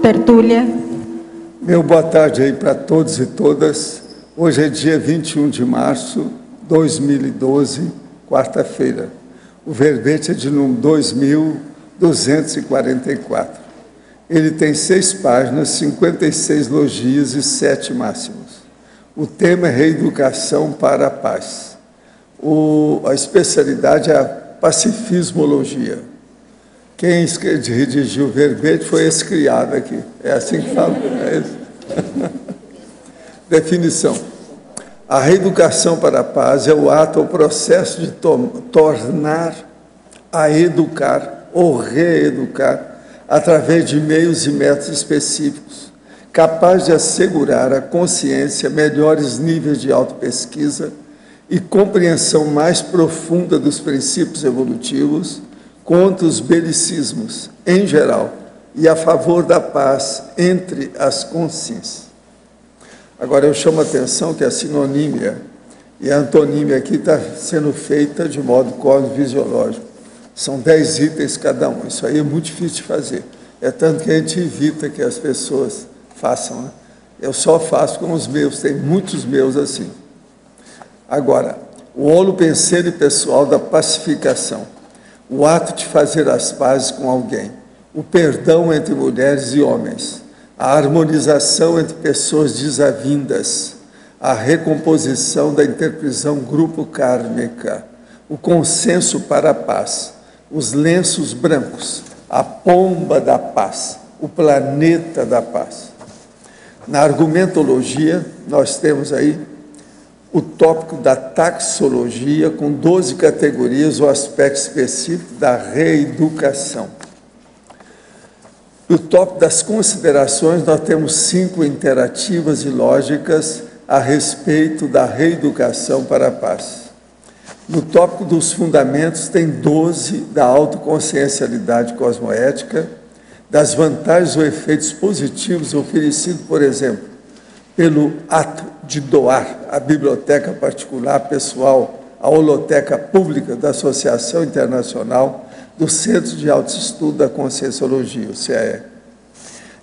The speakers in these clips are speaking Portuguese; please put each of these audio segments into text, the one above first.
Tertúlia. Meu boa tarde aí para todos e todas. Hoje é dia 21 de março de 2012, quarta-feira. O verbete é de número 2244. Ele tem 6 páginas, 56 logias e 7 máximos. O tema é reeducação para a paz. A especialidade é a pacifismologia. Quem redigiu o verbete foi esse criado aqui. É assim que fala? É isso? Definição. A reeducação para a paz é o ato ou processo de tornar a educar ou reeducar através de meios e métodos específicos, capaz de assegurar à consciência melhores níveis de autopesquisa e compreensão mais profunda dos princípios evolutivos contra os belicismos, em geral, e a favor da paz entre as consciências. Agora, eu chamo a atenção que a sinonímia e a antonímia aqui está sendo feita de modo cosmofisiológico. São 10 itens cada um. Isso aí é muito difícil de fazer. É tanto que a gente evita que as pessoas façam, né? Eu só faço com os meus, tem muitos meus assim. Agora, o holopenseiro pessoal da pacificação. O ato de fazer as pazes com alguém, o perdão entre mulheres e homens, a harmonização entre pessoas desavindas, a recomposição da interprisão grupo kármica, o consenso para a paz, os lenços brancos, a pomba da paz, o planeta da paz. Na argumentologia, nós temos aí o tópico da taxologia, com 12 categorias, o aspecto específico da reeducação. No tópico das considerações, nós temos 5 interativas e lógicas a respeito da reeducação para a paz. No tópico dos fundamentos, tem 12 da autoconsciencialidade cosmoética, das vantagens ou efeitos positivos oferecidos, por exemplo, pelo ato de doar a biblioteca particular pessoal, a holoteca pública da Associação Internacional do Centro de Autoestudo da Conscienciologia, o CAE.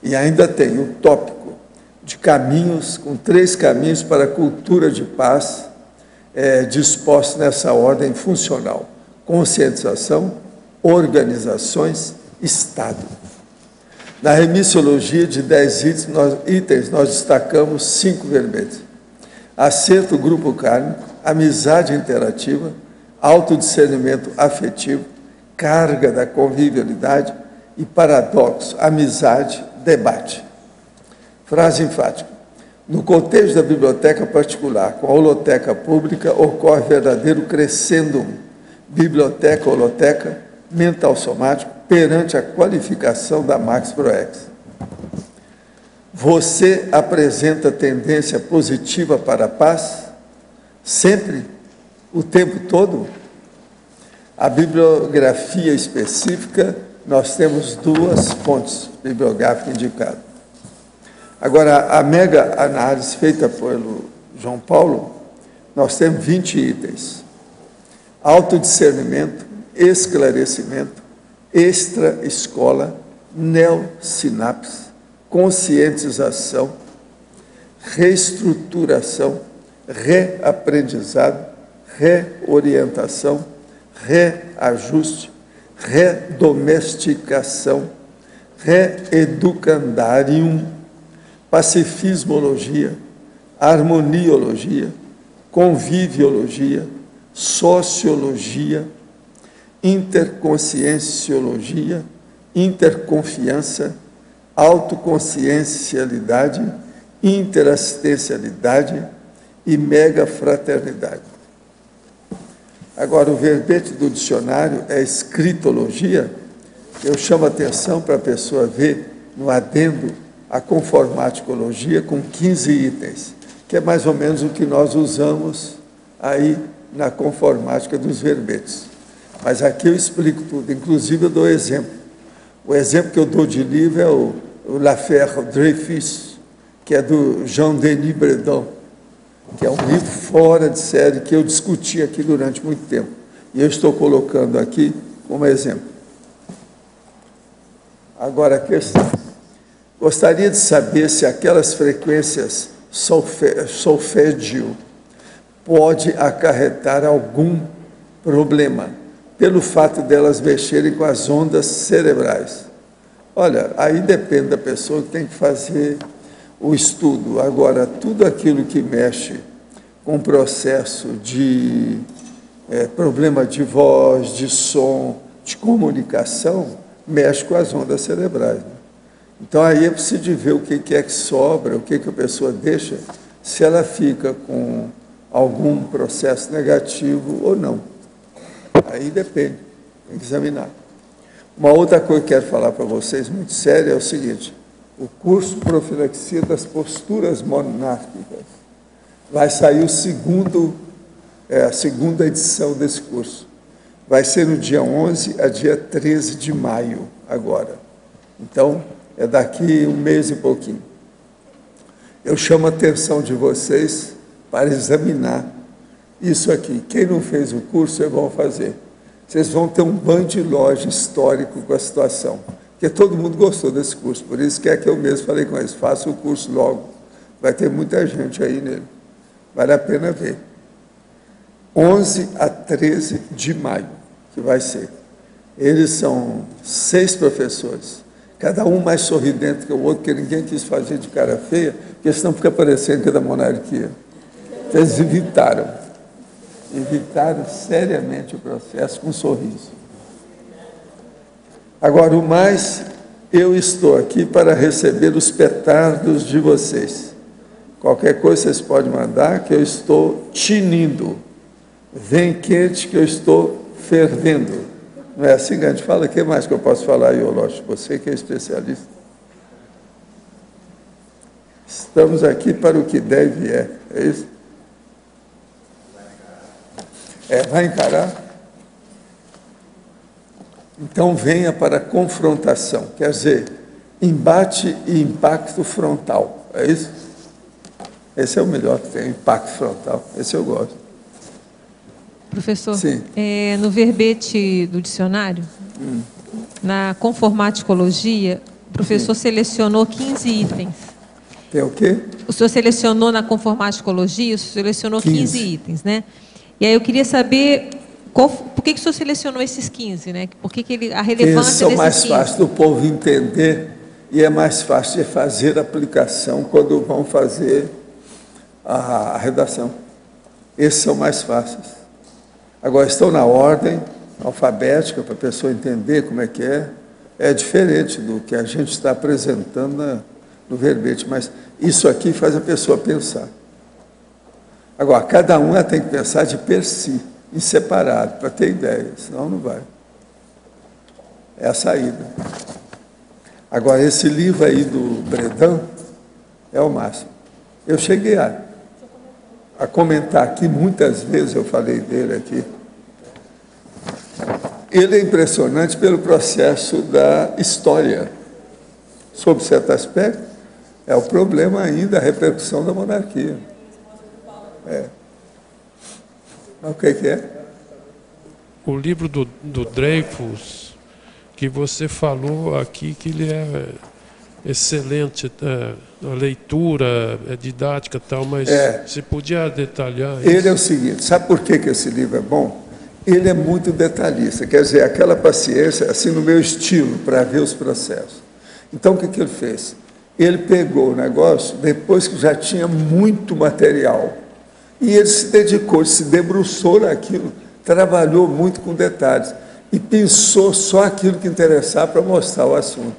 E ainda tem o tópico de caminhos, com 3 caminhos para a cultura de paz, dispostos nessa ordem funcional: conscientização, organizações, Estado. Na remissiologia de 10 itens, nós destacamos 5 verbetes: acerto grupo kármico, amizade interativa, autodiscernimento afetivo, carga da convivialidade e paradoxo, amizade, debate. Frase enfática: no contexto da biblioteca particular com a holoteca pública, ocorre verdadeiro crescendum, biblioteca-holoteca, mental somático, perante a qualificação da Max Proex. Você apresenta tendência positiva para a paz? Sempre? O tempo todo? A bibliografia específica, nós temos 2 fontes bibliográficas indicadas. Agora, a mega análise feita pelo João Paulo, nós temos 20 itens: autodiscernimento, esclarecimento, extra-escola, neosinapse, conscientização, reestruturação, reaprendizado, reorientação, reajuste, redomesticação, reeducandarium, pacifismologia, harmoniologia, conviviologia, sociologia, interconscienciologia, interconfiança, autoconsciencialidade, interassistencialidade e megafraternidade. Agora, o verbete do dicionário é escritologia. Eu chamo a atenção para a pessoa ver no adendo a conformaticologia com 15 itens, que é mais ou menos o que nós usamos aí na conformática dos verbetes. Mas aqui eu explico tudo, inclusive eu dou exemplo. O exemplo que eu dou de livro é o L'Affaire Dreyfus, que é do Jean-Denis Bredon, que é um livro fora de série que eu discuti aqui durante muito tempo. E eu estou colocando aqui como exemplo. Agora a questão. Gostaria de saber se aquelas frequências solfégio pode acarretar algum problema pelo fato delas mexerem com as ondas cerebrais. Olha, aí depende da pessoa que tem que fazer o estudo. Agora, tudo aquilo que mexe com o processo de problema de voz, de som, de comunicação, mexe com as ondas cerebrais. Né? Então, aí é preciso de ver o que é que sobra, o que a pessoa deixa, se ela fica com algum processo negativo ou não. Aí depende, tem que examinar. Uma outra coisa que eu quero falar para vocês, muito séria, é o seguinte: o curso Profilaxia das Posturas Monárquicas vai sair a segunda edição desse curso. Vai ser no dia 11 a dia 13 de maio, agora. Então, é daqui um mês e pouquinho. Eu chamo a atenção de vocês para examinar isso aqui. Quem não fez o curso, vocês vão fazer. Vocês vão ter um banho de loja histórico com a situação. Porque todo mundo gostou desse curso, por isso que é que eu mesmo falei com eles, faça o curso logo. Vai ter muita gente aí nele. Vale a pena ver. 11 a 13 de maio, que vai ser. Eles são 6 professores, cada um mais sorridente que o outro, que ninguém quis fazer de cara feia, porque senão fica parecendo que é da monarquia. Eles evitaram seriamente o processo com um sorriso. Agora, o mais, eu estou aqui para receber os petardos de vocês. Qualquer coisa vocês podem mandar, que eu estou tinindo. Vem quente que eu estou fervendo. Não é assim que a gente fala? O que mais que eu posso falar, Iológico? Você que é especialista. Estamos aqui para o que deve e é isso? Vai encarar? Então venha para a confrontação, quer dizer, embate e impacto frontal, é isso? Esse é o melhor que tem, impacto frontal, esse eu gosto. Professor, sim. No verbete do dicionário, na conformaticologia, o professor selecionou 15 itens. Tem o quê? O senhor selecionou na conformaticologia, o senhor selecionou 15 itens, né? E aí eu queria saber por que o senhor selecionou esses 15, né? Por que a relevância desses 15? São mais fáceis do povo entender e é mais fácil de fazer a aplicação quando vão fazer a redação. Esses são mais fáceis. Agora, estão na ordem alfabética para a pessoa entender como é que é. É diferente do que a gente está apresentando no verbete, mas isso aqui faz a pessoa pensar. Agora, cada um ela tem que pensar de per si, em separado, para ter ideia, senão não vai. É a saída. Agora, esse livro aí do Bredan é o máximo. Eu cheguei a comentar aqui, muitas vezes eu falei dele aqui. Ele é impressionante pelo processo da história. Sob certo aspecto, é o problema ainda, a repercussão da monarquia. Mas o que é? O livro do Dreyfus, que você falou aqui, que ele é excelente, a leitura, é didática e tal, mas você podia detalhar isso? Ele é o seguinte, sabe por que esse livro é bom? Ele é muito detalhista, quer dizer, aquela paciência, assim, no meu estilo, para ver os processos. Então, o que ele fez? Ele pegou o negócio, depois que já tinha muito material, e ele se dedicou, se debruçou naquilo, trabalhou muito com detalhes, e pensou só aquilo que interessava para mostrar o assunto.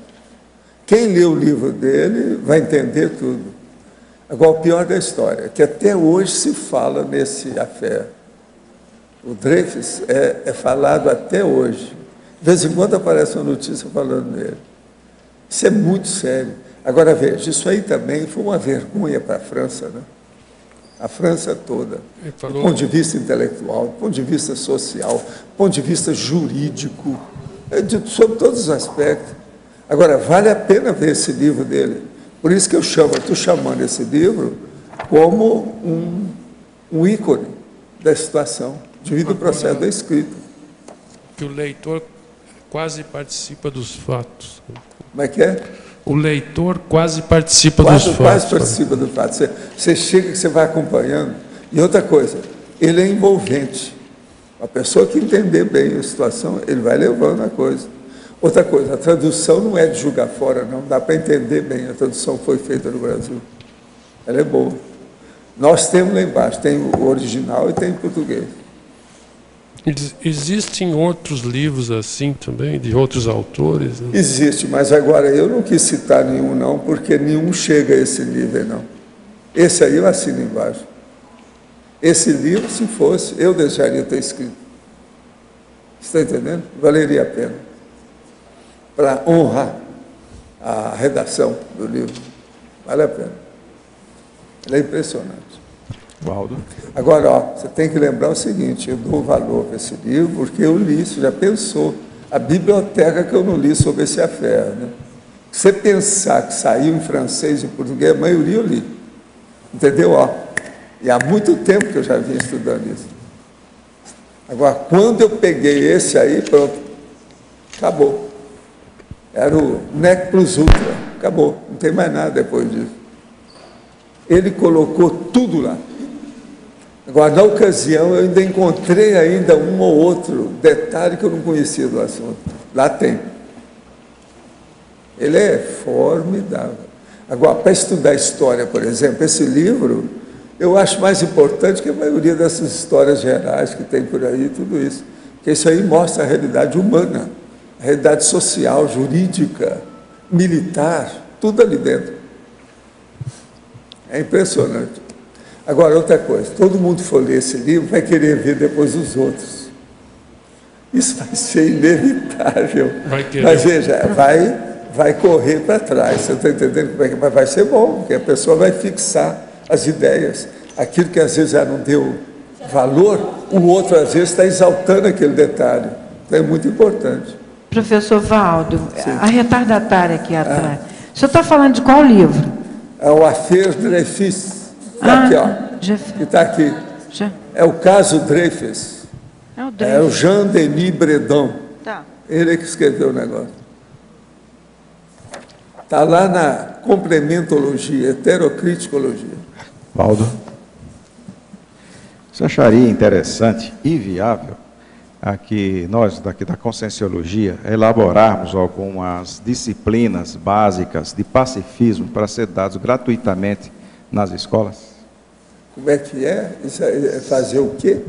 Quem lê o livro dele vai entender tudo. Agora, o pior da história é que até hoje se fala nesse afé. O Dreyfus é falado até hoje. De vez em quando aparece uma notícia falando nele. Isso é muito sério. Agora, veja, isso aí também foi uma vergonha para a França, né? A França toda, do ponto de vista intelectual, do ponto de vista social, do ponto de vista jurídico, sobre todos os aspectos. Agora, vale a pena ver esse livro dele. Por isso que estou chamando esse livro como um ícone da situação, devido ao processo da escrita. Que o leitor quase participa dos fatos. Como é que é? O leitor quase participa dos fatos. Quase participa do fato. Você chega, você vai acompanhando. E outra coisa, ele é envolvente. A pessoa que entender bem a situação, ele vai levando a coisa. Outra coisa, a tradução não é de jogar fora, não. Dá para entender bem a tradução que foi feita no Brasil. Ela é boa. Nós temos lá embaixo, tem o original e tem o português. Existem outros livros assim também, de outros autores? Né? Existe, mas agora eu não quis citar nenhum não, porque nenhum chega a esse nível, não. Esse aí eu assino embaixo. Esse livro, se fosse, eu deixaria ter escrito. Está entendendo? Valeria a pena. Para honrar a redação do livro. Vale a pena. Ele é impressionante. Valdo. Agora, ó, você tem que lembrar o seguinte, eu dou valor para esse livro porque eu li isso, já pensou. A biblioteca que eu não li sobre esse affair, né? Você pensar que saiu em francês e em português, a maioria eu li. Entendeu? Ó, e há muito tempo que eu já vinha estudando isso. Agora, quando eu peguei esse aí, pronto, acabou. Era o Nec Plus Ultra, acabou, não tem mais nada depois disso. Ele colocou tudo lá. Agora, na ocasião, eu ainda encontrei ainda um ou outro detalhe que eu não conhecia do assunto. Lá tem. Ele é formidável. Agora, para estudar história, por exemplo, esse livro, eu acho mais importante que a maioria dessas histórias gerais que tem por aí, tudo isso. Porque isso aí mostra a realidade humana, a realidade social, jurídica, militar, tudo ali dentro. É impressionante. Agora, outra coisa, todo mundo for ler esse livro vai querer ver depois os outros. Isso vai ser inevitável. Mas veja, vai correr para trás. Você está entendendo como é que vai ser bom, porque a pessoa vai fixar as ideias. Aquilo que às vezes já não deu valor, o outro às vezes está exaltando aquele detalhe. Então é muito importante. Professor Valdo, a retardatária aqui atrás. O senhor está falando de qual livro? É o Affaire Dreyfus. Está aqui, ó. Que está aqui. É o caso Dreyfus. É o Jean-Denis Bredon. Tá. Ele é que escreveu o negócio. Está lá na complementologia, heterocriticologia. Valdo. Você acharia interessante e viável aqui, nós daqui da Conscienciologia, elaborarmos algumas disciplinas básicas de pacifismo para ser dados gratuitamente nas escolas? Como é que é? Isso é fazer o quê?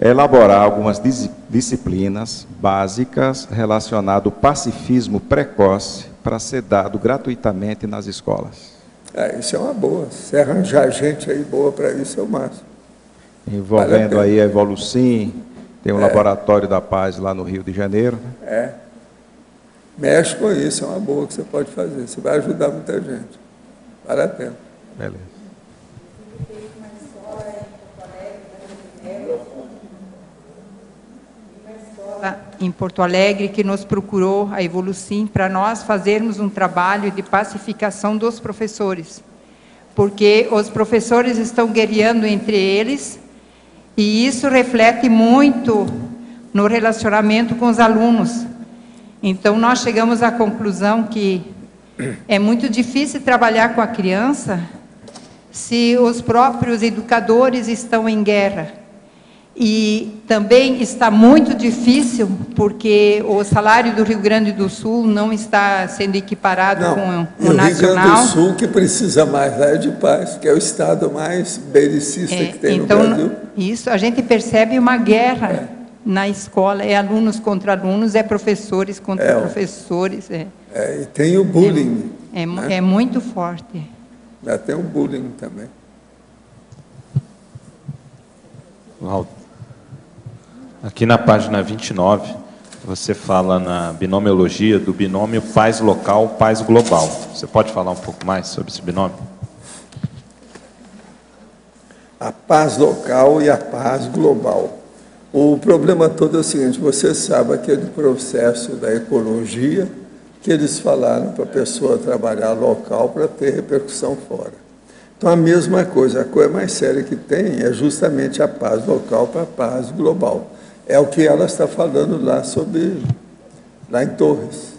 Elaborar algumas disciplinas básicas relacionadas ao pacifismo precoce para ser dado gratuitamente nas escolas. Isso é uma boa. Se arranjar gente aí boa para isso, é o máximo. Envolvendo aí a Evolucim, tem um laboratório da paz lá no Rio de Janeiro. Mexe com isso, é uma boa que você pode fazer. Você vai ajudar muita gente. Vale a pena. Beleza. Em Porto Alegre, que nos procurou a Evolucim para nós fazermos um trabalho de pacificação dos professores, porque os professores estão guerreando entre eles e isso reflete muito no relacionamento com os alunos. Então, nós chegamos à conclusão que é muito difícil trabalhar com a criança se os próprios educadores estão em guerra. E também está muito difícil, porque o salário do Rio Grande do Sul não está sendo equiparado com o nacional. O Rio Grande do Sul que precisa mais lá é de paz, que é o estado mais belicista que tem no Brasil. Isso, a gente percebe uma guerra na escola, é alunos contra alunos, é professores contra professores. E tem o bullying. É muito forte. Tem o bullying também. Aqui na página 29, você fala na binomiologia do binômio paz local, paz global. Você pode falar um pouco mais sobre esse binômio? A paz local e a paz global. O problema todo é o seguinte, você sabe aquele processo da ecologia que eles falaram para a pessoa trabalhar local para ter repercussão fora. Então, a mesma coisa, a coisa mais séria que tem é justamente a paz local para a paz global. É o que ela está falando lá sobre lá em Torres.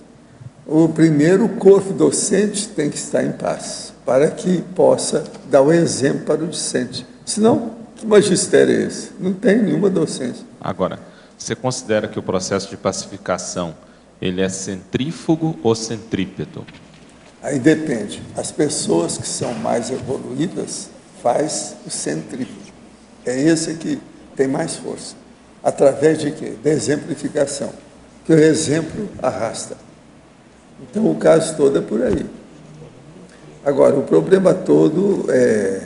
O primeiro corpo docente tem que estar em paz, para que possa dar o exemplo para o discente. Senão, que magistério é esse? Não tem nenhuma docência. Agora, você considera que o processo de pacificação ele é centrífugo ou centrípeto? Aí depende. As pessoas que são mais evoluídas faz o centrífugo. É esse que tem mais força. Através de quê? Da exemplificação. Que o exemplo arrasta. Então, o caso todo é por aí. Agora, o problema todo é,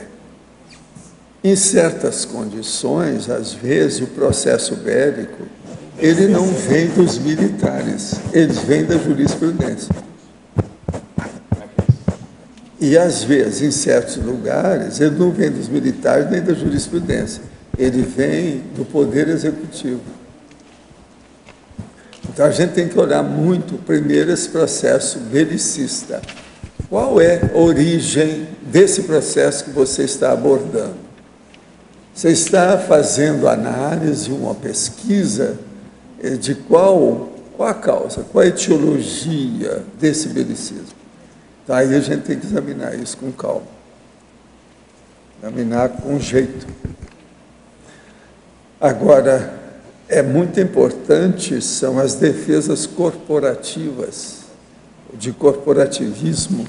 em certas condições, às vezes, o processo bélico, ele não vem dos militares, ele vem da jurisprudência. E, às vezes, em certos lugares, ele não vem dos militares nem da jurisprudência, ele vem do poder executivo. Então, a gente tem que olhar muito, primeiro, esse processo belicista. Qual é a origem desse processo que você está abordando? Você está fazendo análise, uma pesquisa de qual a causa, qual a etiologia desse belicismo. Então, aí a gente tem que examinar isso com calma. Examinar com jeito. Agora, é muito importante, são as defesas corporativas, de corporativismo,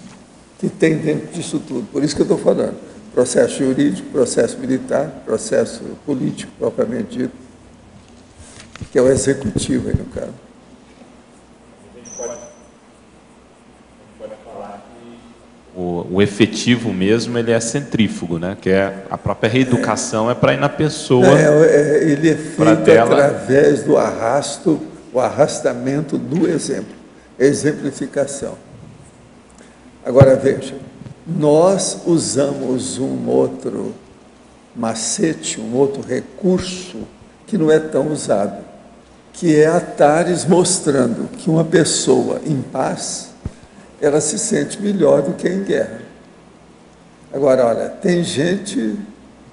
que tem dentro disso tudo. Por isso que eu estou falando. Processo jurídico, processo militar, processo político, propriamente dito, que é o executivo aí no caso. O efetivo mesmo, ele é centrífugo, né? Que é a própria reeducação é para ir na pessoa. Ele é feito através do arrasto, o arrastamento do exemplo, exemplificação. Agora veja, nós usamos um outro macete, um outro recurso que não é tão usado, que é a Thares mostrando que uma pessoa em paz, ela se sente melhor do que em guerra. Agora, olha, tem gente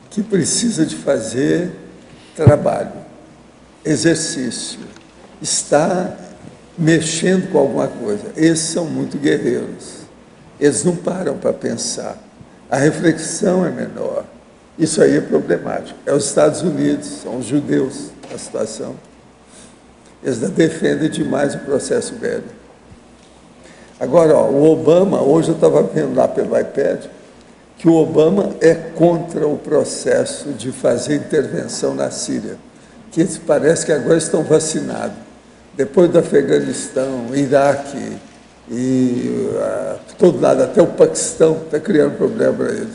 que precisa de fazer trabalho, exercício, está mexendo com alguma coisa. Esses são muito guerreiros. Eles não param para pensar. A reflexão é menor. Isso aí é problemático. É os Estados Unidos, são os judeus a situação. Eles defendem demais o processo bélico. Agora, o Obama, hoje eu estava vendo lá pelo iPad, que o Obama é contra o processo de fazer intervenção na Síria, que parece que agora estão vacinados. Depois do Afeganistão, Iraque, e todo lado, até o Paquistão, está criando problema para eles.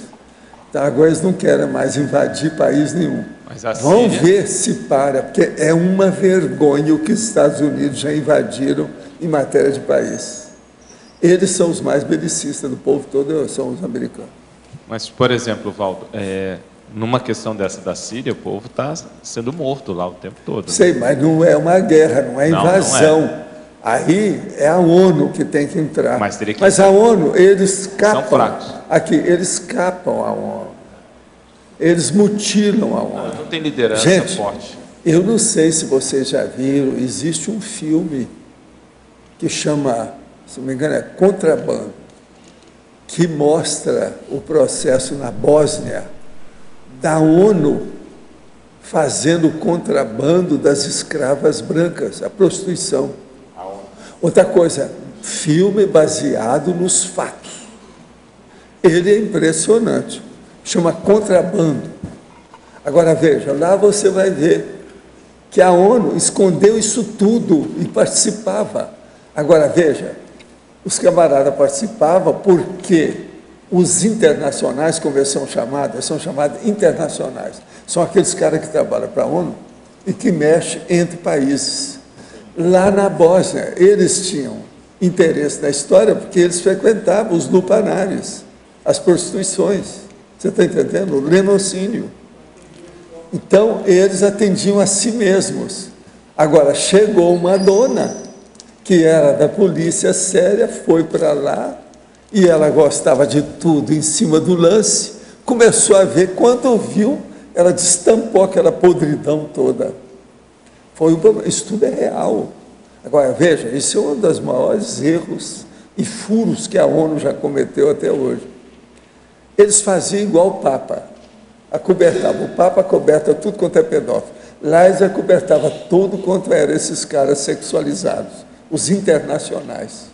Então, agora eles não querem mais invadir país nenhum. Vamos ver se para, porque é uma vergonha o que os Estados Unidos já invadiram em matéria de país. Eles são os mais belicistas do povo todo, são os americanos. Mas, por exemplo, Valdo, numa questão dessa da Síria, o povo está sendo morto lá o tempo todo. Sei, mas não é uma guerra, não é invasão. Não é. Aí é a ONU que tem que entrar. Mas a ONU, eles capam. São fracos. Aqui, eles capam a ONU. Eles mutilam a ONU. Não tem liderança forte. Eu não sei se vocês já viram, existe um filme que chama, se não me engano, é Contrabando, que mostra o processo na Bósnia da ONU fazendo o contrabando das escravas brancas, a prostituição. Outra coisa, filme baseado nos fatos. Ele é impressionante, chama Contrabando. Agora veja, lá você vai ver que a ONU escondeu isso tudo e participava. Agora veja, os camaradas participavam porque os internacionais, como eles são chamados internacionais, são aqueles caras que trabalham para a ONU e que mexem entre países. Lá na Bósnia, eles tinham interesse na história porque eles frequentavam os lupanários, as prostituições. Você está entendendo? O lenocínio. Então, eles atendiam a si mesmos. Agora, chegou uma dona, que era da polícia séria, foi para lá, e ela gostava de tudo em cima do lance, começou a ver, quando viu, ela destampou aquela podridão toda. Isso tudo é real. Agora, veja, isso é um dos maiores erros e furos que a ONU já cometeu até hoje. Eles faziam igual o Papa, acobertavam. O Papa acoberta tudo quanto é pedófilo. Lá eles acobertavam tudo quanto eram esses caras sexualizados, os internacionais.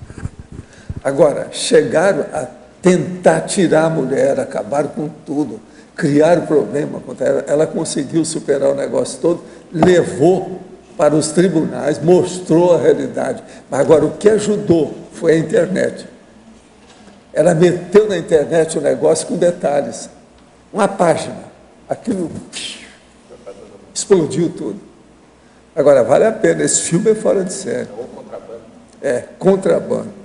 Agora, chegaram a tentar tirar a mulher, acabaram com tudo, criaram problema contra ela. Ela conseguiu superar o negócio todo, levou para os tribunais, mostrou a realidade. Mas agora, o que ajudou foi a internet. Ela meteu na internet o negócio com detalhes. Uma página. Aquilo explodiu tudo. Agora, vale a pena. Esse filme é fora de série. Ou contrabando. É, contrabando.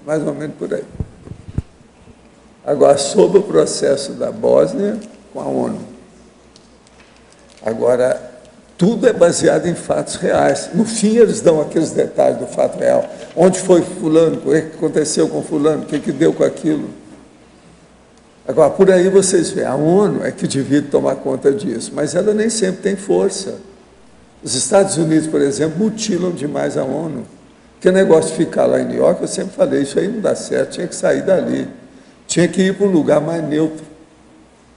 Mais ou menos por aí. Agora, sobre o processo da Bósnia com a ONU. Agora, tudo é baseado em fatos reais. No fim, eles dão aqueles detalhes do fato real. Onde foi fulano, o que aconteceu com fulano, o que deu com aquilo. Agora, por aí vocês veem, a ONU é que devia tomar conta disso, mas ela nem sempre tem força. Os Estados Unidos, por exemplo, mutilam demais a ONU. Porque o negócio de ficar lá em New York, eu sempre falei, isso aí não dá certo, tinha que sair dali. Tinha que ir para um lugar mais neutro.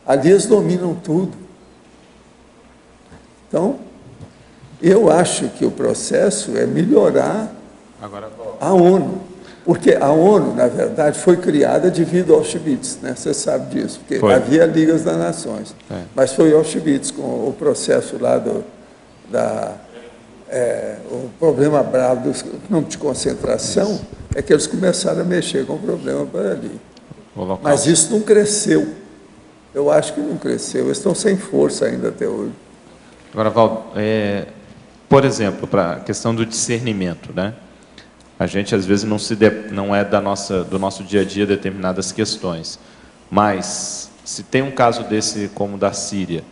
Ali eles dominam tudo. Então, eu acho que o processo é melhorar a ONU. Porque a ONU, na verdade, foi criada devido ao Auschwitz, né? Você sabe disso, porque havia Ligas das Nações. Mas foi Auschwitz, com o processo lá o problema bravo do campo de concentração, é que eles começaram a mexer com o problema para ali. Mas isso não cresceu. Eu acho que não cresceu. Eles estão sem força ainda até hoje. Agora, Valdo, por exemplo, para a questão do discernimento, né? A gente, às vezes, não é do nosso dia a dia determinadas questões. Mas, se tem um caso desse como o da Síria,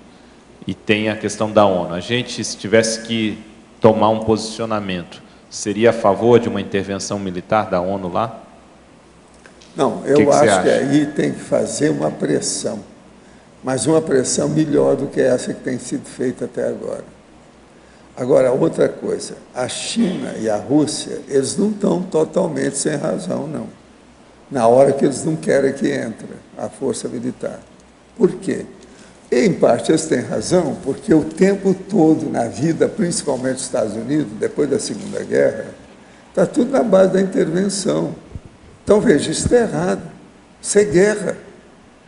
e tem a questão da ONU, a gente, se tivesse que tomar um posicionamento, seria a favor de uma intervenção militar da ONU lá? Não, eu acho que aí tem que fazer uma pressão, mas uma pressão melhor do que essa que tem sido feita até agora. Agora, outra coisa, a China e a Rússia, eles não estão totalmente sem razão, não. Na hora que eles não querem que entre a força militar. Por quê? Em parte eles têm razão, porque o tempo todo na vida, principalmente dos Estados Unidos, depois da Segunda Guerra, está tudo na base da intervenção. Então, veja, isso está errado. Isso é guerra.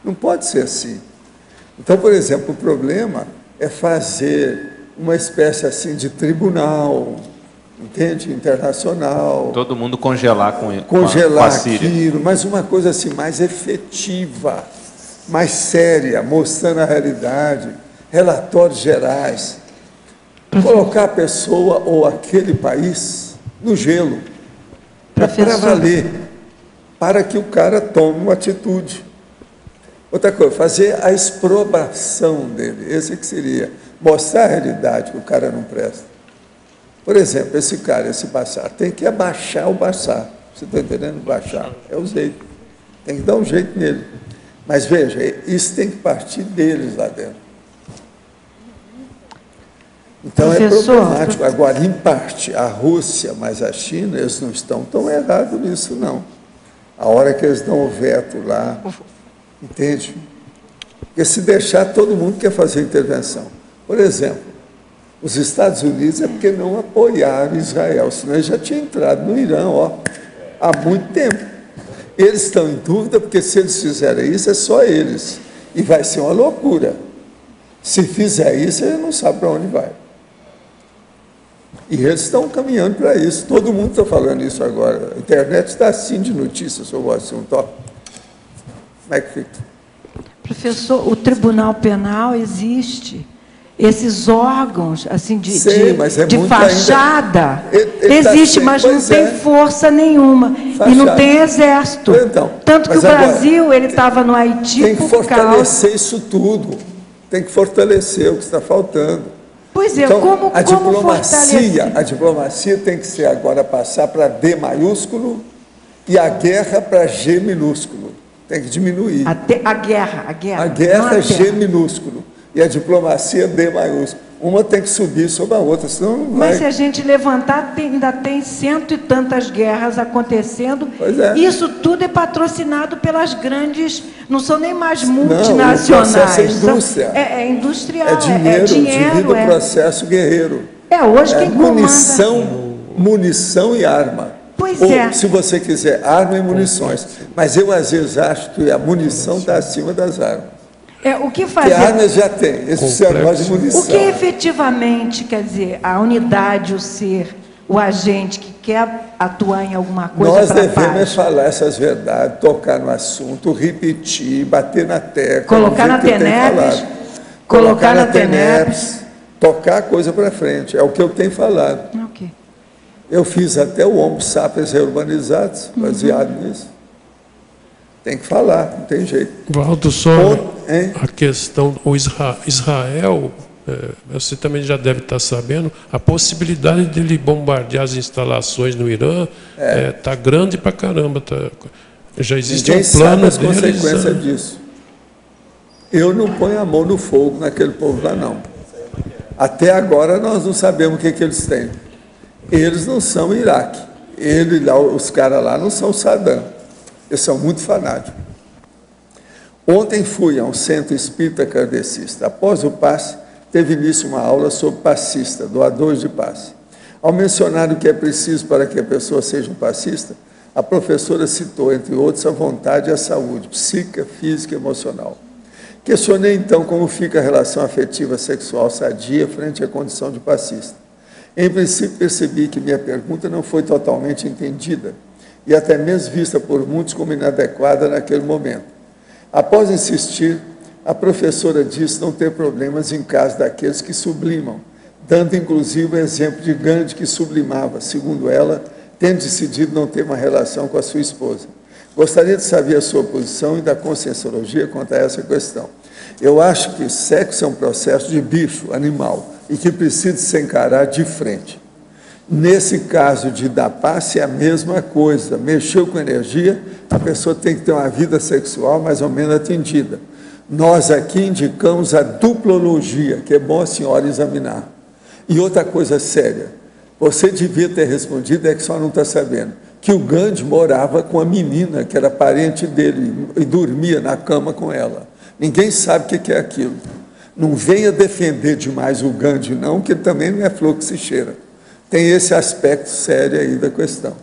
Não pode ser assim. Então, por exemplo, o problema é fazer uma espécie assim de tribunal, entende? Internacional. Todo mundo congelar com congelar a Síria. Aquilo, mas uma coisa assim mais efetiva, mais séria, mostrando a realidade, relatórios gerais. Colocar a pessoa ou aquele país no gelo, para valer, para que o cara tome uma atitude. Outra coisa, fazer a exprobração dele, esse que seria, mostrar a realidade que o cara não presta. Por exemplo, esse cara, esse Bashar, tem que abaixar o Bashar. Você está entendendo? Bashar é o jeito. Tem que dar um jeito nele. Mas veja, isso tem que partir deles lá dentro. Então professor, é problemático. Agora, em parte, a Rússia, mas a China, eles não estão tão errados nisso, não. A hora que eles dão o veto lá, entende? Porque se deixar, todo mundo quer fazer intervenção. Por exemplo, os Estados Unidos é porque não apoiaram Israel, senão eles já tinham entrado no Irã, há muito tempo. Eles estão em dúvida, porque se eles fizerem isso, é só eles. E vai ser uma loucura. Se fizer isso, ele não sabe para onde vai. E eles estão caminhando para isso. Todo mundo está falando isso agora. A internet está assim de notícias sobre o assunto. Como é que fica? Professor, o Tribunal Penal existe. Esses órgãos assim de fachada existe, mas não tem força nenhuma. Fachada. E não tem exército. Então, tanto que o Brasil estava no Haiti. Tem que fortalecer isso tudo. Tem que fortalecer o que está faltando. Pois é, então, como fortalecer? A diplomacia tem que ser agora passar para D maiúsculo e a guerra para G minúsculo. Tem que diminuir. A guerra é G minúsculo. E a diplomacia D maiúsculo. Uma tem que subir sobre a outra, senão não vai. Mas se a gente levantar, ainda tem cento e tantas guerras acontecendo. Pois é. Isso tudo é patrocinado pelas grandes, não são nem mais multinacionais. Não, o processo é indústria. É industrial, é dinheiro, devido ao processo guerreiro. Hoje quem munição e arma. Pois Ou, é. se você quiser, arma e munições. Mas eu, às vezes, acho que a munição está acima das armas. O que fazer? Porque armas já tem, esse negócio de munição. O que efetivamente, quer dizer, a unidade, o ser, o agente que quer atuar em alguma coisa Nós para a devemos paz? falar essas verdades, tocar no assunto, repetir, bater na tecla. Colocar na TENEPS. Colocar na TENEPS. Tocar a coisa para frente, é o que eu tenho falado. Ok. Eu fiz até o Homo sapiens reurbanizados, baseado nisso. Tem que falar, não tem jeito. Valdo, só a questão, o Israel, você também já deve estar sabendo, a possibilidade de ele bombardear as instalações no Irã está grande pra caramba. Já existe um plano deles. Ninguém sabe as consequências disso. Eu não ponho a mão no fogo naquele povo lá, não. Até agora nós não sabemos o que eles têm. Eles não são Iraque. Os caras lá não são Saddam. Eles são muito fanáticos. Ontem fui a um centro espírita kardecista. Após o passe, teve início uma aula sobre passista, doadores de passe. Ao mencionar o que é preciso para que a pessoa seja um passista, a professora citou, entre outros, a vontade e a saúde, psíquica, física e emocional. Questionei, então, como fica a relação afetiva sexual sadia frente à condição de passista. Em princípio, percebi que minha pergunta não foi totalmente entendida e até mesmo vista por muitos como inadequada naquele momento. Após insistir, a professora disse não ter problemas em caso daqueles que sublimam, dando inclusive o exemplo de Gandhi que sublimava, segundo ela, tendo decidido não ter uma relação com a sua esposa. Gostaria de saber a sua posição e da conscienciologia quanto a essa questão. Eu acho que sexo é um processo de bicho, animal, e que precisa se encarar de frente. Nesse caso de dar passe, é a mesma coisa. Mexeu com energia, a pessoa tem que ter uma vida sexual mais ou menos atendida. Nós aqui indicamos a duplologia, que é bom a senhora examinar. E outra coisa séria, você devia ter respondido, é que só não está sabendo, que o Gandhi morava com a menina, que era parente dele, e dormia na cama com ela. Ninguém sabe o que é aquilo. Não venha defender demais o Gandhi, não, que também não é flor que se cheira. Tem esse aspecto sério aí da questão.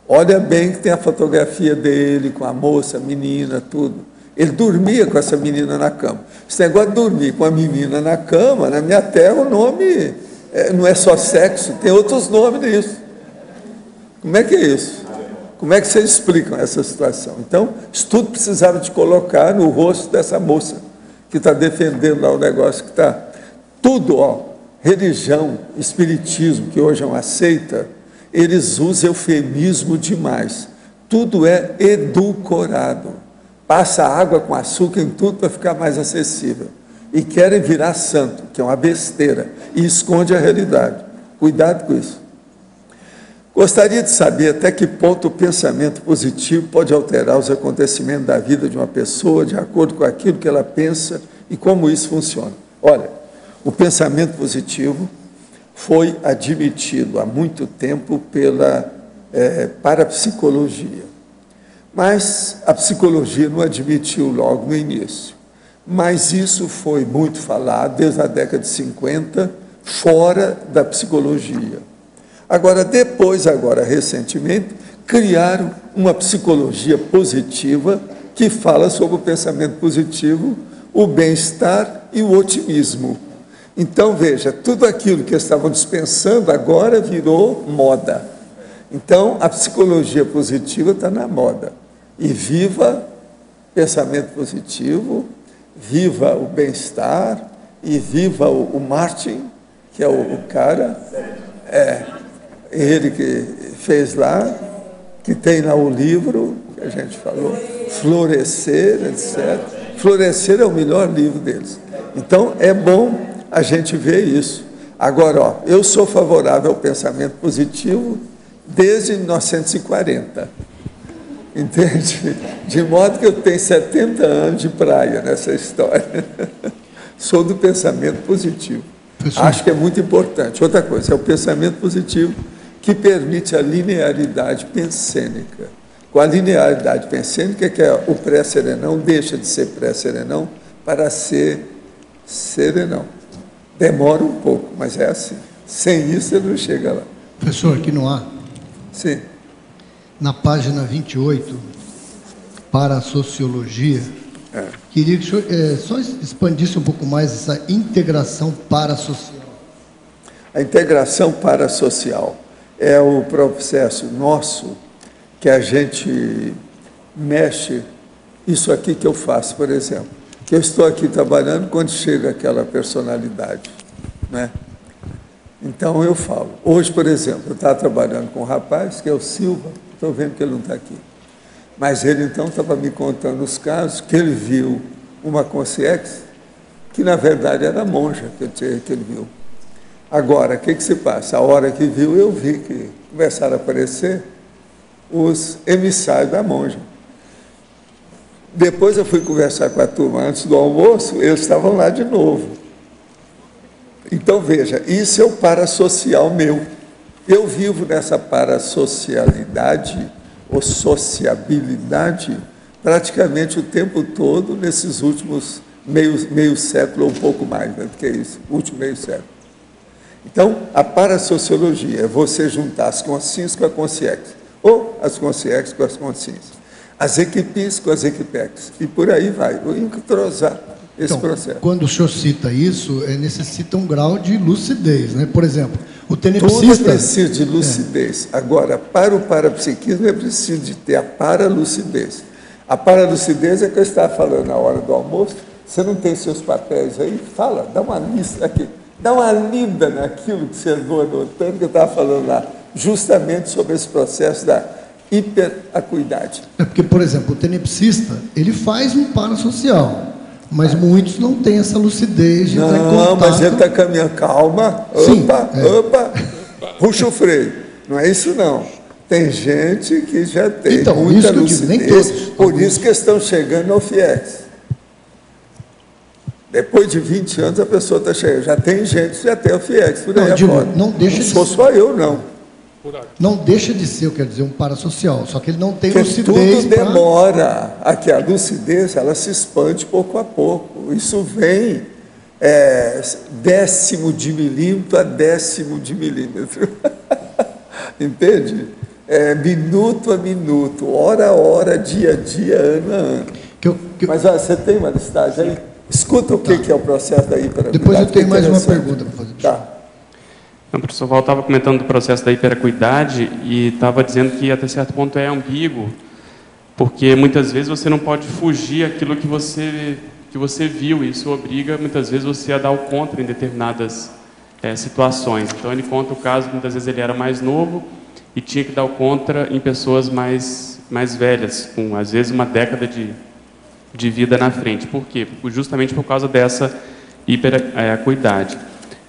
Olha bem que tem a fotografia dele com a moça, a menina, tudo. Ele dormia com essa menina na cama. Esse negócio de dormir com a menina na cama, na minha terra, o nome não é só sexo, tem outros nomes nisso. Como é que é isso? Como é que vocês explicam essa situação? Então, isso tudo precisava de colocar no rosto dessa moça que está defendendo lá o negócio que está... Tudo, religião, espiritismo, que hoje é uma seita, eles usam eufemismo demais. Tudo é edulcorado. Passa água com açúcar em tudo para ficar mais acessível. E querem virar santo, que é uma besteira, e esconde a realidade. Cuidado com isso. Gostaria de saber até que ponto o pensamento positivo pode alterar os acontecimentos da vida de uma pessoa de acordo com aquilo que ela pensa e como isso funciona. Olha, o pensamento positivo foi admitido há muito tempo pela parapsicologia. Mas a psicologia não admitiu logo no início. Mas isso foi muito falado desde a década de 50, fora da psicologia. Agora, recentemente, criaram uma psicologia positiva que fala sobre o pensamento positivo, o bem-estar e o otimismo. Então, veja, tudo aquilo que estavam dispensando agora virou moda. Então, a psicologia positiva está na moda. E viva pensamento positivo, viva o bem-estar e viva o Martin, que é o cara, ele que fez lá, que tem lá o livro, que a gente falou, Florescer, etc. Florescer é o melhor livro deles. Então, é bom a gente ver isso. Agora, eu sou favorável ao pensamento positivo desde 1940. Entende? De modo que eu tenho 70 anos de praia nessa história. Sou do pensamento positivo. Professor. Acho que é muito importante. Outra coisa, é o pensamento positivo que permite a linearidade pensênica. Com a linearidade pensênica, que é o pré-serenão, deixa de ser pré-serenão para ser serenão. Demora um pouco, mas é assim. Sem isso, ele não chega lá. Professor, aqui no ar. Sim. Na página 28, para a sociologia, queria que o senhor só expandisse um pouco mais essa integração parasocial. A integração parasocial é o processo nosso que a gente mexe. Isso aqui que eu faço, por exemplo. Que eu estou aqui trabalhando quando chega aquela personalidade, né? Então eu falo. Hoje, por exemplo, eu estava trabalhando com um rapaz, que é o Silva, estou vendo que ele não está aqui. Mas ele, então, estava me contando os casos que ele viu uma consciência, que, na verdade, era monja que ele viu. Agora, o que se passa? A hora que viu, eu vi que começaram a aparecer os emissários da monja. Depois eu fui conversar com a turma antes do almoço, eles estavam lá de novo. Então, veja, isso é o parasocial meu. Eu vivo nessa parasocialidade, ou sociabilidade, praticamente o tempo todo, nesses últimos meio século ou um pouco mais, né? Do que isso, último meio século. Então, a parasociologia é você juntar as consciências com a consciência, ou as consciências com as consciências, as equipes com as equipex, e por aí vai, entrosar esse processo. Quando o senhor cita isso, necessita um grau de lucidez, né? Por exemplo, o tenepsista... Tudo precisa de lucidez. Agora, para o parapsiquismo é preciso de ter a paralucidez. A paralucidez é que eu estava falando na hora do almoço. Você não tem seus papéis aí? Fala, dá uma lista aqui. Dá uma lida naquilo que você andou anotando, que eu estava falando lá, justamente sobre esse processo da hiperacuidade. É porque, por exemplo, o tenepsista, ele faz um parasocial, mas muitos não têm essa lucidez de estar em contato. Não, mas ele está caminhando, calma, opa, puxa o freio. Não é isso, não. Tem gente que já tem então, muita isso lucidez, nem todos, por isso que estão chegando ao FIEX. Depois de 20 anos, a pessoa está chegando. Já tem gente que já tem o FIEX, por aí afora. Não deixa de sou só eu, não. Não deixa de ser, eu quero dizer, um parasocial, só que ele não tem porque lucidez. Tudo demora. Aqui, a lucidez, ela se expande pouco a pouco. Isso vem décimo de milímetro a décimo de milímetro. Entende? Minuto a minuto, hora a hora, dia a dia, ano a ano. Mas você tem uma listagem aí? Escuta o que é o processo da hiperacuidade. Depois eu tenho mais uma pergunta para fazer. Tá. O professor Val estava comentando do processo da hiperacuidade e estava dizendo que até certo ponto é ambíguo, porque muitas vezes você não pode fugir aquilo que você viu, e isso obriga muitas vezes você a dar o contra em determinadas situações. Então ele conta o caso que muitas vezes ele era mais novo e tinha que dar o contra em pessoas mais velhas, com às vezes uma década de vida na frente. Por quê? Justamente por causa dessa hiperacuidade.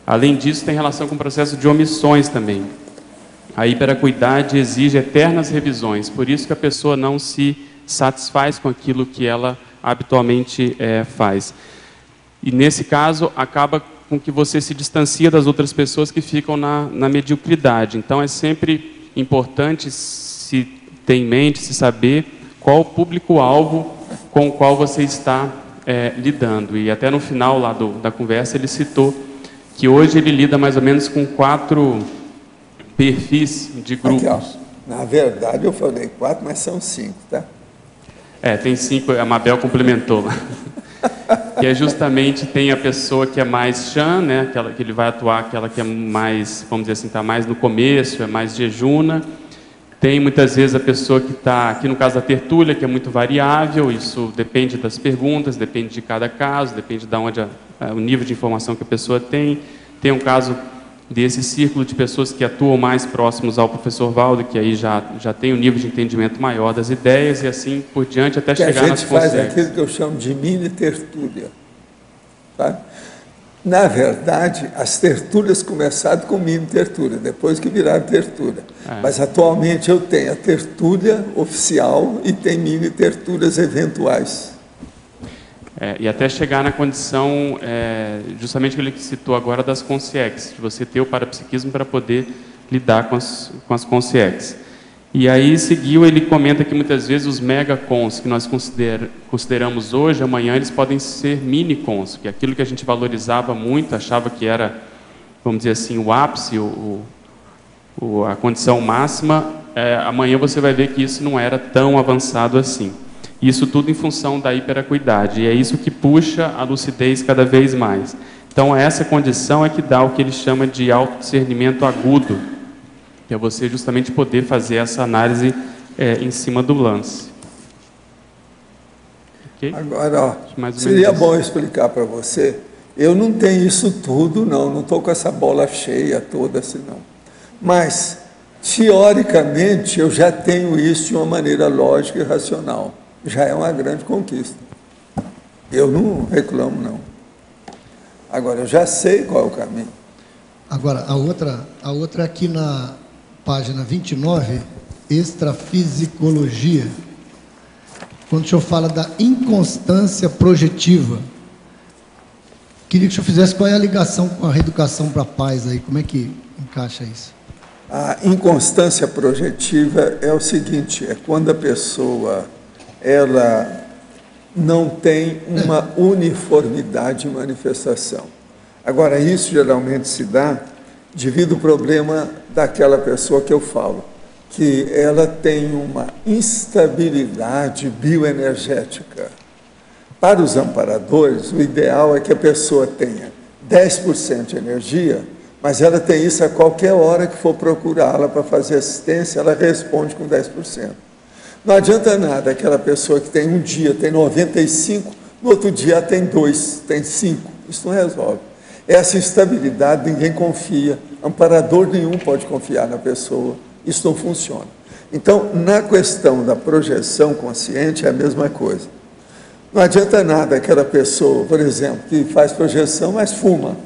Além disso, tem relação com o processo de omissões também. A hiperacuidade exige eternas revisões, por isso que a pessoa não se satisfaz com aquilo que ela habitualmente faz. E nesse caso, acaba com que você se distancia das outras pessoas que ficam na mediocridade. Então, é sempre importante se ter em mente, se saber qual o público-alvo com o qual você está lidando. E até no final lá da conversa, ele citou que hoje ele lida mais ou menos com 4 perfis de grupos. Aqui, na verdade, eu falei 4, mas são 5, tá? Tem 5, a Mabel complementou. Que é justamente, tem a pessoa que é mais Chan, né? Aquela que ele vai atuar, aquela que é mais, vamos dizer assim, está mais no começo, é mais jejuna. Tem muitas vezes a pessoa que está, aqui no caso da tertúlia, que é muito variável, isso depende das perguntas, depende de cada caso, depende de onde o nível de informação que a pessoa tem. Tem um caso desse círculo de pessoas que atuam mais próximos ao professor Valdo, que aí já tem um nível de entendimento maior das ideias e assim por diante até chegar nas consciências. A gente faz aquilo que eu chamo de mini tertúlia. Tá? Na verdade, as tertúlias começaram com mini tertúlia, depois que viraram tertúlia. Mas atualmente eu tenho a tertúlia oficial e tem mini tertúlias eventuais. E até chegar na condição, justamente que ele citou agora, das consciex, de você ter o parapsiquismo para poder lidar com as consciex. E aí seguiu, ele comenta que muitas vezes os megacons que nós consideramos hoje, amanhã eles podem ser minicons, que é aquilo que a gente valorizava muito, achava que era, vamos dizer assim, o ápice, a condição máxima, amanhã você vai ver que isso não era tão avançado assim. Isso tudo em função da hiperacuidade, e é isso que puxa a lucidez cada vez mais. Então essa condição é que dá o que ele chama de autodiscernimento agudo, que é você justamente poder fazer essa análise em cima do lance. Okay? Agora, seria bom explicar para você, eu não tenho isso tudo, não estou com essa bola cheia toda assim, não. Mas, teoricamente, eu já tenho isso de uma maneira lógica e racional. Já é uma grande conquista. Eu não reclamo, não. Agora, eu já sei qual é o caminho. Agora, a outra aqui na página 29, extrafisicologia. Quando o senhor fala da inconstância projetiva, queria que o senhor fizesse qual é a ligação com a reeducação para a paz aí, como é que encaixa isso? A inconstância projetiva é o seguinte, é quando a pessoa, ela não tem uma uniformidade de manifestação. Agora, isso geralmente se dá devido ao problema daquela pessoa que eu falo, que ela tem uma instabilidade bioenergética. Para os amparadores, o ideal é que a pessoa tenha 10% de energia, mas ela tem isso a qualquer hora que for procurá-la para fazer assistência, ela responde com 10%. Não adianta nada aquela pessoa que tem um dia, tem 95%, no outro dia ela tem 2%, tem 5%. Isso não resolve. Essa instabilidade ninguém confia, amparador nenhum pode confiar na pessoa, isso não funciona. Então, na questão da projeção consciente é a mesma coisa. Não adianta nada aquela pessoa, por exemplo, que faz projeção, mas fuma.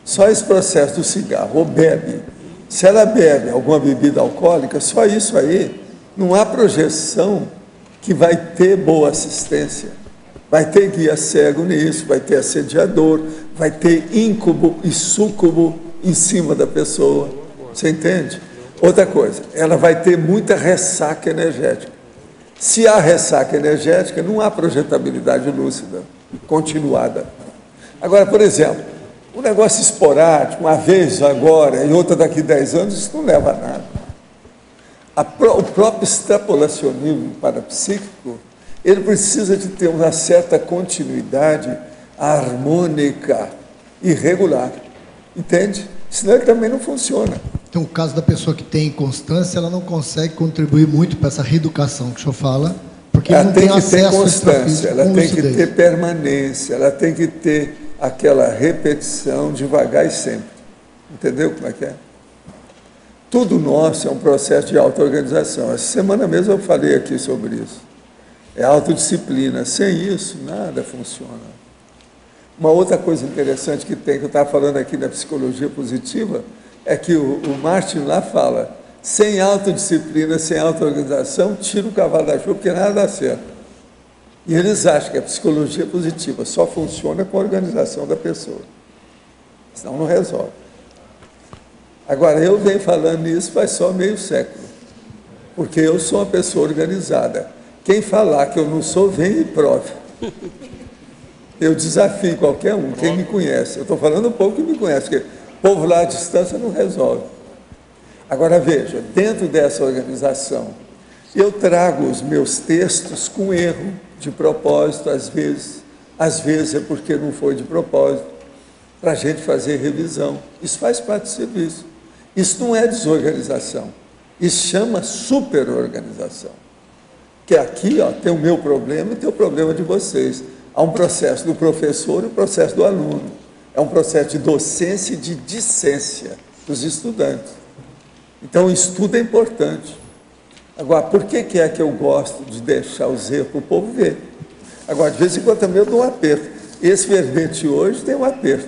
Só esse processo do cigarro, ou bebe. Se ela bebe alguma bebida alcoólica, só isso aí, não há projeção que vai ter boa assistência. Vai ter guia cego nisso, vai ter assediador, vai ter íncube e súcubo em cima da pessoa. Você entende? Outra coisa, ela vai ter muita ressaca energética. Se há ressaca energética, não há projetabilidade lúcida, continuada. Agora, por exemplo, um negócio esporádico, uma vez agora e outra daqui a 10 anos, isso não leva a nada. O próprio extrapolacionismo parapsíquico, ele precisa de ter uma certa continuidade harmônica e regular. Entende? Senão ele também não funciona. Então, o caso da pessoa que tem inconstância, ela não consegue contribuir muito para essa reeducação que o senhor fala, porque ela não tem acesso a extrafísico. Ela tem que ter permanência, ela tem que ter aquela repetição devagar e sempre. Entendeu como é que é? Tudo nosso é um processo de auto-organização. Essa semana mesmo eu falei aqui sobre isso. É autodisciplina. Sem isso, nada funciona. Uma outra coisa interessante que tem, que eu estava falando aqui na psicologia positiva, é que o Martin lá fala, sem autodisciplina, sem auto-organização, tira o cavalo da chuva, porque nada dá certo. E eles acham que a psicologia positiva só funciona com a organização da pessoa. Senão não resolve. Agora, eu venho falando isso faz só meio século, porque eu sou uma pessoa organizada. Quem falar que eu não sou, vem e prove. Eu desafio qualquer um, quem me conhece. Eu estou falando um pouco que me conhece, porque o povo lá à distância não resolve. Agora, veja, dentro dessa organização, eu trago os meus textos com erro, de propósito, às vezes é porque não foi de propósito, para a gente fazer revisão. Isso faz parte do serviço. Isso não é desorganização. Isso chama superorganização. Que aqui tem o meu problema e tem o problema de vocês. Há um processo do professor e um processo do aluno. É um processo de docência e de discência dos estudantes. Então, o estudo é importante. Agora, por que é que eu gosto de deixar os erros para o povo ver? Agora, de vez em quando também eu dou um aperto. Esse verbete hoje tem um aperto.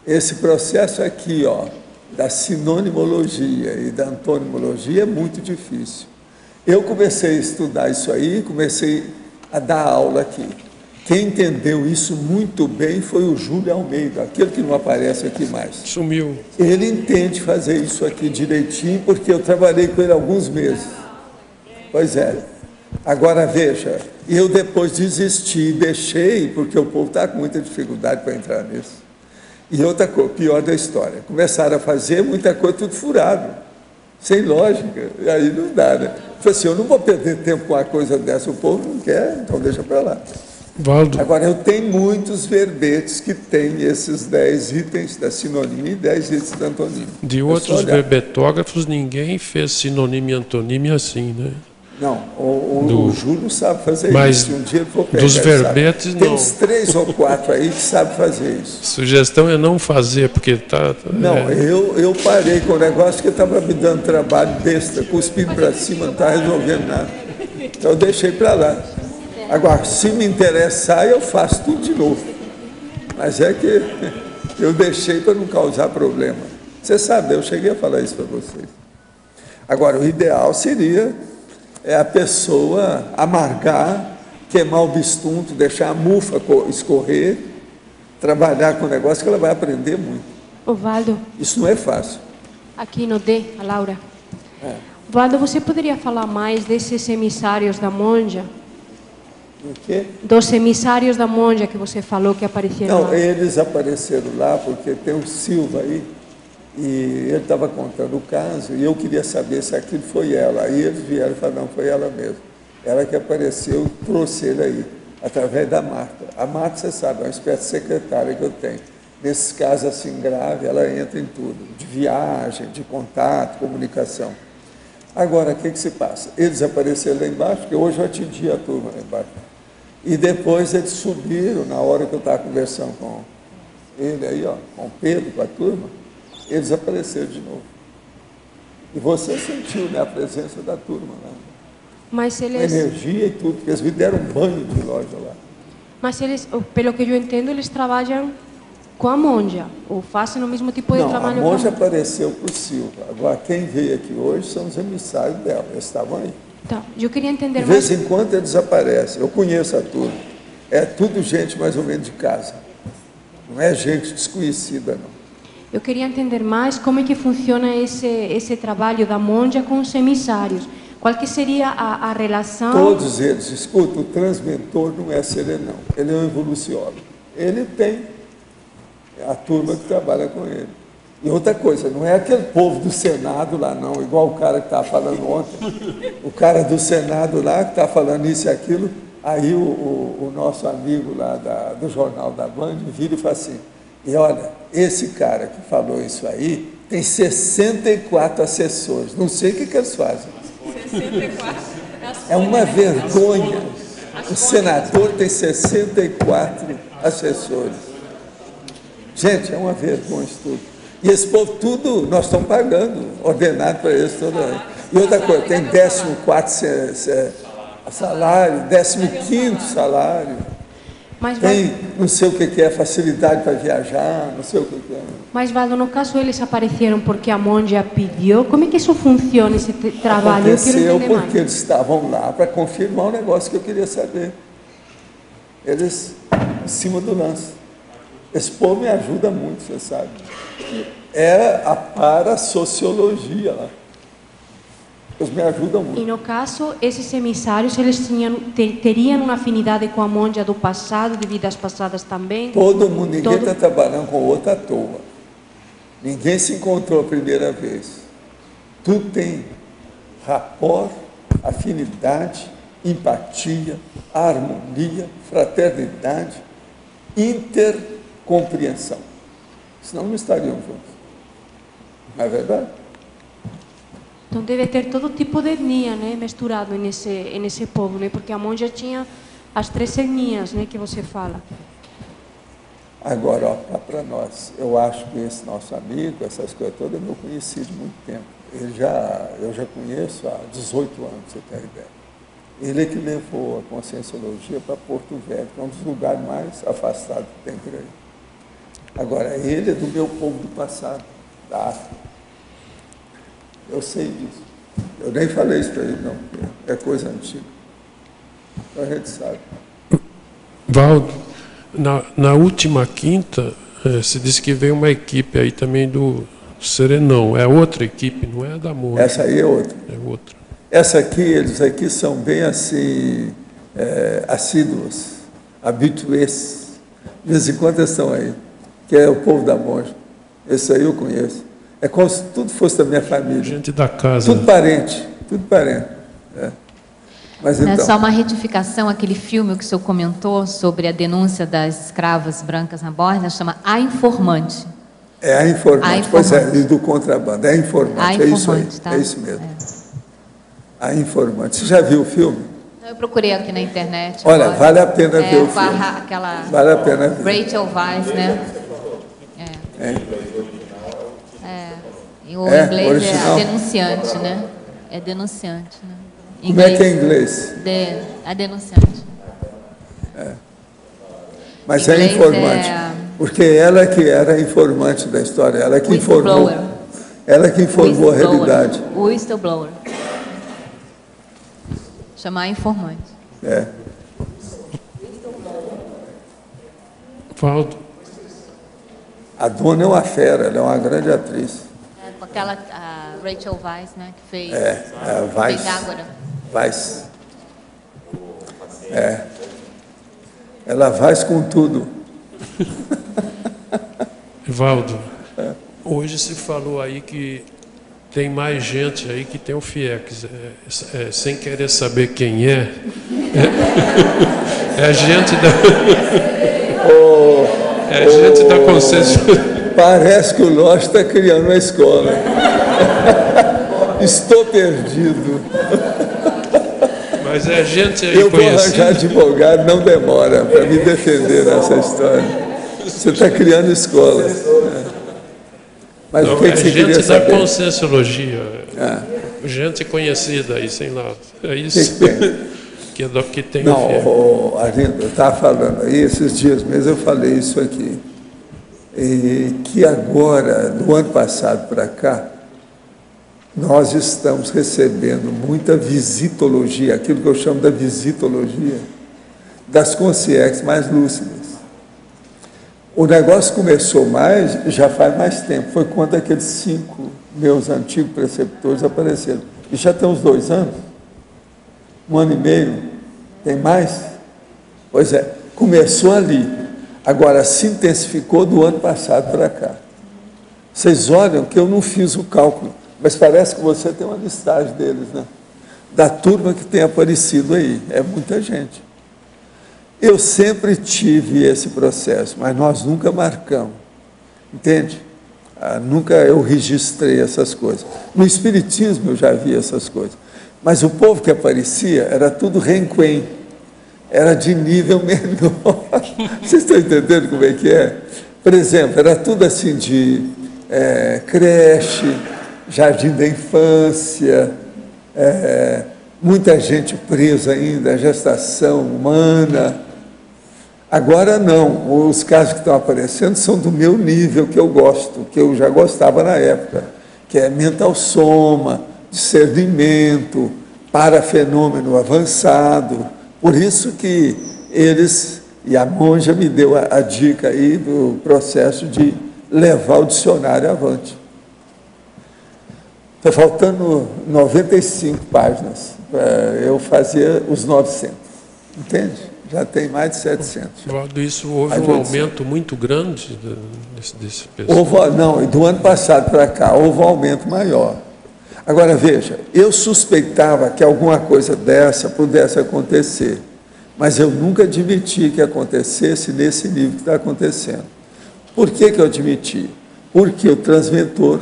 Esse processo aqui, da sinonimologia e da antonimologia é muito difícil. Eu comecei a estudar isso aí, comecei a dar aula aqui. Quem entendeu isso muito bem foi o Júlio Almeida, aquele que não aparece aqui mais. Sumiu. Ele entende fazer isso aqui direitinho, porque eu trabalhei com ele alguns meses. Pois é. Agora, veja, eu depois desisti, deixei, porque o povo está com muita dificuldade para entrar nisso. E outra coisa, pior da história, começaram a fazer muita coisa tudo furado, sem lógica, e aí não dá, né? Eu falei assim, eu não vou perder tempo com uma coisa dessa, o povo não quer, então deixa para lá. Valdo. Agora, eu tenho muitos verbetes que têm esses 10 itens da sinonimia e 10 itens da antonímia. De outros verbetógrafos, ninguém fez sinônimo e antonímia assim, né? Não, o Júlio sabe fazer mas isso. Um dia ele for pegar, dos verbetes, tem não. uns 3 ou 4 aí que sabem fazer isso. Sugestão é não fazer, porque tá... Não, eu parei com o negócio que estava me dando trabalho besta, cuspindo para cima, não está resolvendo nada. Então eu deixei para lá. Agora, se me interessar, eu faço tudo de novo. Mas é que eu deixei para não causar problema. Você sabe, eu cheguei a falar isso para vocês. Agora, o ideal seria a pessoa amargar, queimar o bistunto, deixar a mufa escorrer, trabalhar com o negócio que ela vai aprender muito. Osvaldo. Isso não é fácil. Aqui no D, a Laura. Osvaldo, você poderia falar mais desses emissários da monja? O quê? Dos emissários da monja que você falou que apareceram lá. Não, eles apareceram lá porque tem o Silva aí, e ele estava contando o caso, e eu queria saber se aquilo foi ela. Aí eles vieram e falaram, não, foi ela mesmo. Ela que apareceu, trouxe ele aí, através da Marta. A Marta, você sabe, é uma espécie de secretária que eu tenho. Nesses casos assim graves, ela entra em tudo, de viagem, de contato, comunicação. Agora, o que se passa? Eles apareceram lá embaixo, porque hoje eu atendi a turma lá embaixo. E depois eles subiram, na hora que eu estava conversando com ele aí, ó, com o Pedro, com a turma, eles apareceram de novo. E você sentiu, né, a presença da turma lá. Mas eles... A energia e tudo, porque eles me deram um banho de loja lá. Mas eles, pelo que eu entendo, eles trabalham com a monja, ou fazem o mesmo tipo de trabalho? Não, a monja apareceu para o Silva. Agora, quem veio aqui hoje são os emissários dela, eles estavam aí. Tá, eu queria entender mais. De vez em quando eles aparecem, eu conheço a turma. É tudo gente mais ou menos de casa. Não é gente desconhecida, não. Eu queria entender mais como é que funciona esse trabalho da monja com os emissários. Qual que seria a relação? Todos eles, escuta, o transmentor não é serenão, ele é um evoluciólogo. Ele tem a turma que trabalha com ele. E outra coisa, não é aquele povo do Senado lá não, igual o cara que estava falando ontem. O cara do Senado lá que está falando isso e aquilo, aí o nosso amigo lá do jornal da Band vira e fala assim, e olha, esse cara que falou isso aí tem 64 assessores, não sei o que eles fazem. 64. É uma vergonha. O senador tem 64 assessores. Gente, é uma vergonha isso tudo. E esse povo tudo, nós estamos pagando, ordenado para eles todo ano. E outra coisa, tem 14º salário, 15º salário. Mas, tem não sei o que é facilidade para viajar, não sei o que é. Mas, Valdo, no caso eles apareceram porque a monja pediu. Como é que isso funciona, esse trabalho? Aconteceu porque eles estavam lá para confirmar o negócio que eu queria saber. Eles, em cima do lance. Esse povo me ajuda muito, você sabe. É a parasociologia lá. Eles me ajudam muito. E no caso, esses emissários, eles teriam uma afinidade com a monja do passado, de vidas passadas também? Todo mundo, ninguém está trabalhando com outra à toa. Ninguém se encontrou a primeira vez. Tudo tem rapport, afinidade, empatia, harmonia, fraternidade, intercompreensão. Senão não estariam juntos. Não é verdade? Então deve ter todo tipo de etnia, né, misturado nesse povo, né? Porque a monja tinha as 3 etnias, né, que você fala. Agora, ó, para nós, eu acho que esse nosso amigo, essas coisas todas, eu não conheci de muito tempo. Eu já conheço há 18 anos, pra você ter ideia. Ele é que levou a Conscienciologia para Porto Velho, que é um dos lugares mais afastados que tem por aí. Agora, ele é do meu povo do passado, da África. Eu sei disso. Eu nem falei isso para ele, não. É coisa antiga. Então a gente sabe. Valdo, na última quinta, se disse que veio uma equipe aí também do Serenão. É outra equipe, não é da Mônica. Essa aí é outra. É outra. Essa aqui, eles aqui são bem assim, assíduos, habituês. De vez em quando eles estão aí, que é o povo da Monja. Esse aí eu conheço. É como se tudo fosse da minha família. Gente da casa. Tudo parente, tudo parente. Mas então... Só uma retificação, aquele filme que o senhor comentou sobre a denúncia das escravas brancas na Bósnia, chama A Informante. É A Informante, pois é, e do contrabando. É A Informante, é isso aí, tá? É isso mesmo. A Informante. Você já viu o filme? Eu procurei aqui na internet. Olha, agora. Vale a pena ver o filme. Aquela vale a pena ver. Rachel Weisz, né? Em inglês original. é denunciante, né? É denunciante, né? Como é que é em inglês? A denunciante. Mas é informante. Porque ela que era informante da história, ela que informou. Ela que informou a realidade. O whistleblower. Chamar informante. Valdo. A dona é uma fera, ela é uma grande atriz. Com aquela a Rachel Weisz, né? Que fez. A Weisz. Fez Ágora. Weisz. Ela vai com tudo. Valdo, hoje se falou aí que tem mais gente aí que tem o FIEX. Sem querer saber quem é gente da... gente da concessionária. Parece que o Lócio está criando uma escola. Estou perdido. Mas é gente aí eu vou conhecida. arranjar advogado, não demora, para me defender nessa história. Você está criando escolas. Mas não, o que você queria saber? Gente da Conscienciologia. Gente conhecida aí, sei lá. É isso que tem. Não, Arlindo, eu estava falando aí, esses dias mesmo eu falei isso aqui. E que agora, do ano passado para cá, nós estamos recebendo muita visitologia, aquilo que eu chamo da visitologia, das consciências mais lúcidas. O negócio começou já faz mais tempo, foi quando aqueles 5 meus antigos preceptores apareceram. E já tem uns 2 anos, 1 ano e meio, tem mais? Pois é, começou ali, agora se intensificou do ano passado para cá. Vocês olham que eu não fiz o cálculo, mas parece que você tem uma listagem deles, né? Da turma que tem aparecido aí, é muita gente. Eu sempre tive esse processo, mas nós nunca marcamos, entende? Nunca eu registrei essas coisas. No Espiritismo eu já vi essas coisas, mas o povo que aparecia era tudo renquém, era de nível menor. Vocês estão entendendo como é que é? Por exemplo, era tudo assim de creche, jardim da infância, muita gente presa ainda, gestação humana. Agora não, os casos que estão aparecendo são do meu nível, que eu gosto, que eu já gostava na época, que é mental soma, discernimento, parafenômeno avançado. Por isso que eles, e a monja me deu a dica aí do processo de levar o dicionário avante. Está faltando 95 páginas para eu fazer os 900, entende? Já tem mais de 700. Valdo, isso houve um aumento muito grande desse pessoal? Não, do ano passado para cá houve um aumento maior. Agora, veja, eu suspeitava que alguma coisa dessa pudesse acontecer, mas eu nunca admiti que acontecesse nesse nível que está acontecendo. Por que eu admiti? Porque o transventor,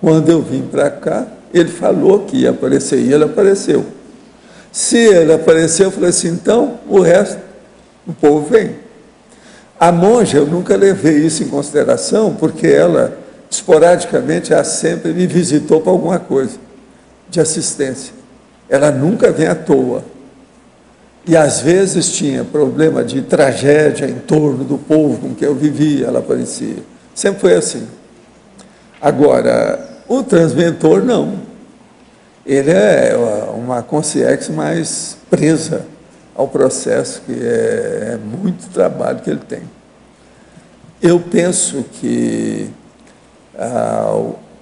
quando eu vim para cá, ele falou que ia aparecer, e ele apareceu. Se ele apareceu, eu falei assim, então, o resto, o povo vem. A monja, eu nunca levei isso em consideração, porque ela, esporadicamente, ela sempre me visitou para alguma coisa de assistência. Ela nunca vem à toa. E, às vezes, tinha problema de tragédia em torno do povo com que eu vivia, ela aparecia. Sempre foi assim. Agora, o transventor, não. Ele é uma consciência mais presa ao processo, que é muito trabalho que ele tem. Eu penso que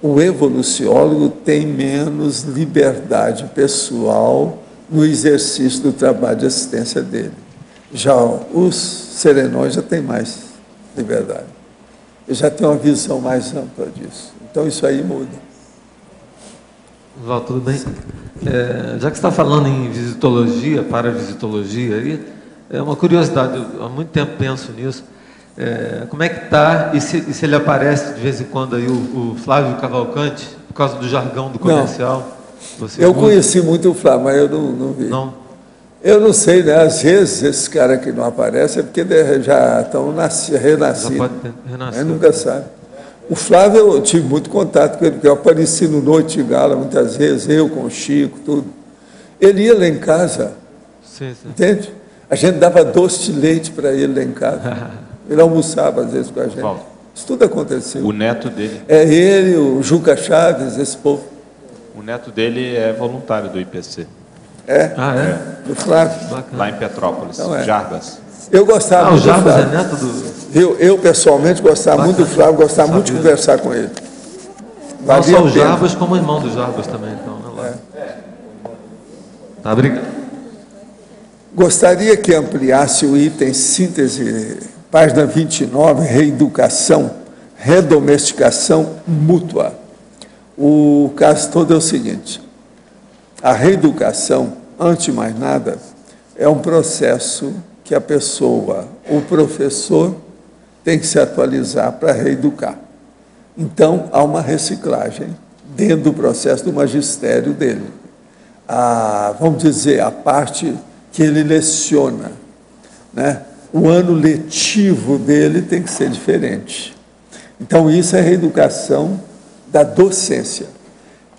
o evoluciólogo tem menos liberdade pessoal no exercício do trabalho de assistência dele. Já os serenões já têm mais liberdade. Eles já têm uma visão mais ampla disso. Então, isso aí muda. Val, tudo bem? Já que você está falando em visitologia, paravisitologia, aí, é uma curiosidade, eu há muito tempo penso nisso. Como é que está, e se ele aparece de vez em quando aí, o Flávio Cavalcante, por causa do jargão do comercial? Eu conheci muito o Flávio, mas eu não vi. Não? Eu não sei, né? Às vezes esses caras que não aparecem é porque já estão renascidos. Já pode ter renascido. Nunca sabe. O Flávio, eu tive muito contato com ele, porque eu apareci no Noite de Gala muitas vezes, eu com o Chico, tudo. Ele ia lá em casa, sim. Entende? A gente dava doce de leite para ele lá em casa. Ele almoçava às vezes com a gente. Isso tudo aconteceu. O neto dele. É ele, o Juca Chaves, esse povo. O neto dele é voluntário do IPC. É? Do Flávio. Lá em Petrópolis, Então, Jarbas. Eu gostava muito do Flávio. O Jarbas é neto do... Eu pessoalmente, gostava muito do Flávio, gostava muito de conversar com ele. Não só o Jarbas, como o irmão do Jarbas também. Então, Tá, obrigado. Gostaria que ampliasse o item síntese, página 29, reeducação, redomesticação mútua. O caso todo é o seguinte: a reeducação, antes de mais nada, é um processo que a pessoa, o professor, tem que se atualizar para reeducar. Então, há uma reciclagem dentro do processo do magistério dele. Vamos dizer, a parte que ele leciona, né? O ano letivo dele tem que ser diferente. Então, isso é a reeducação da docência.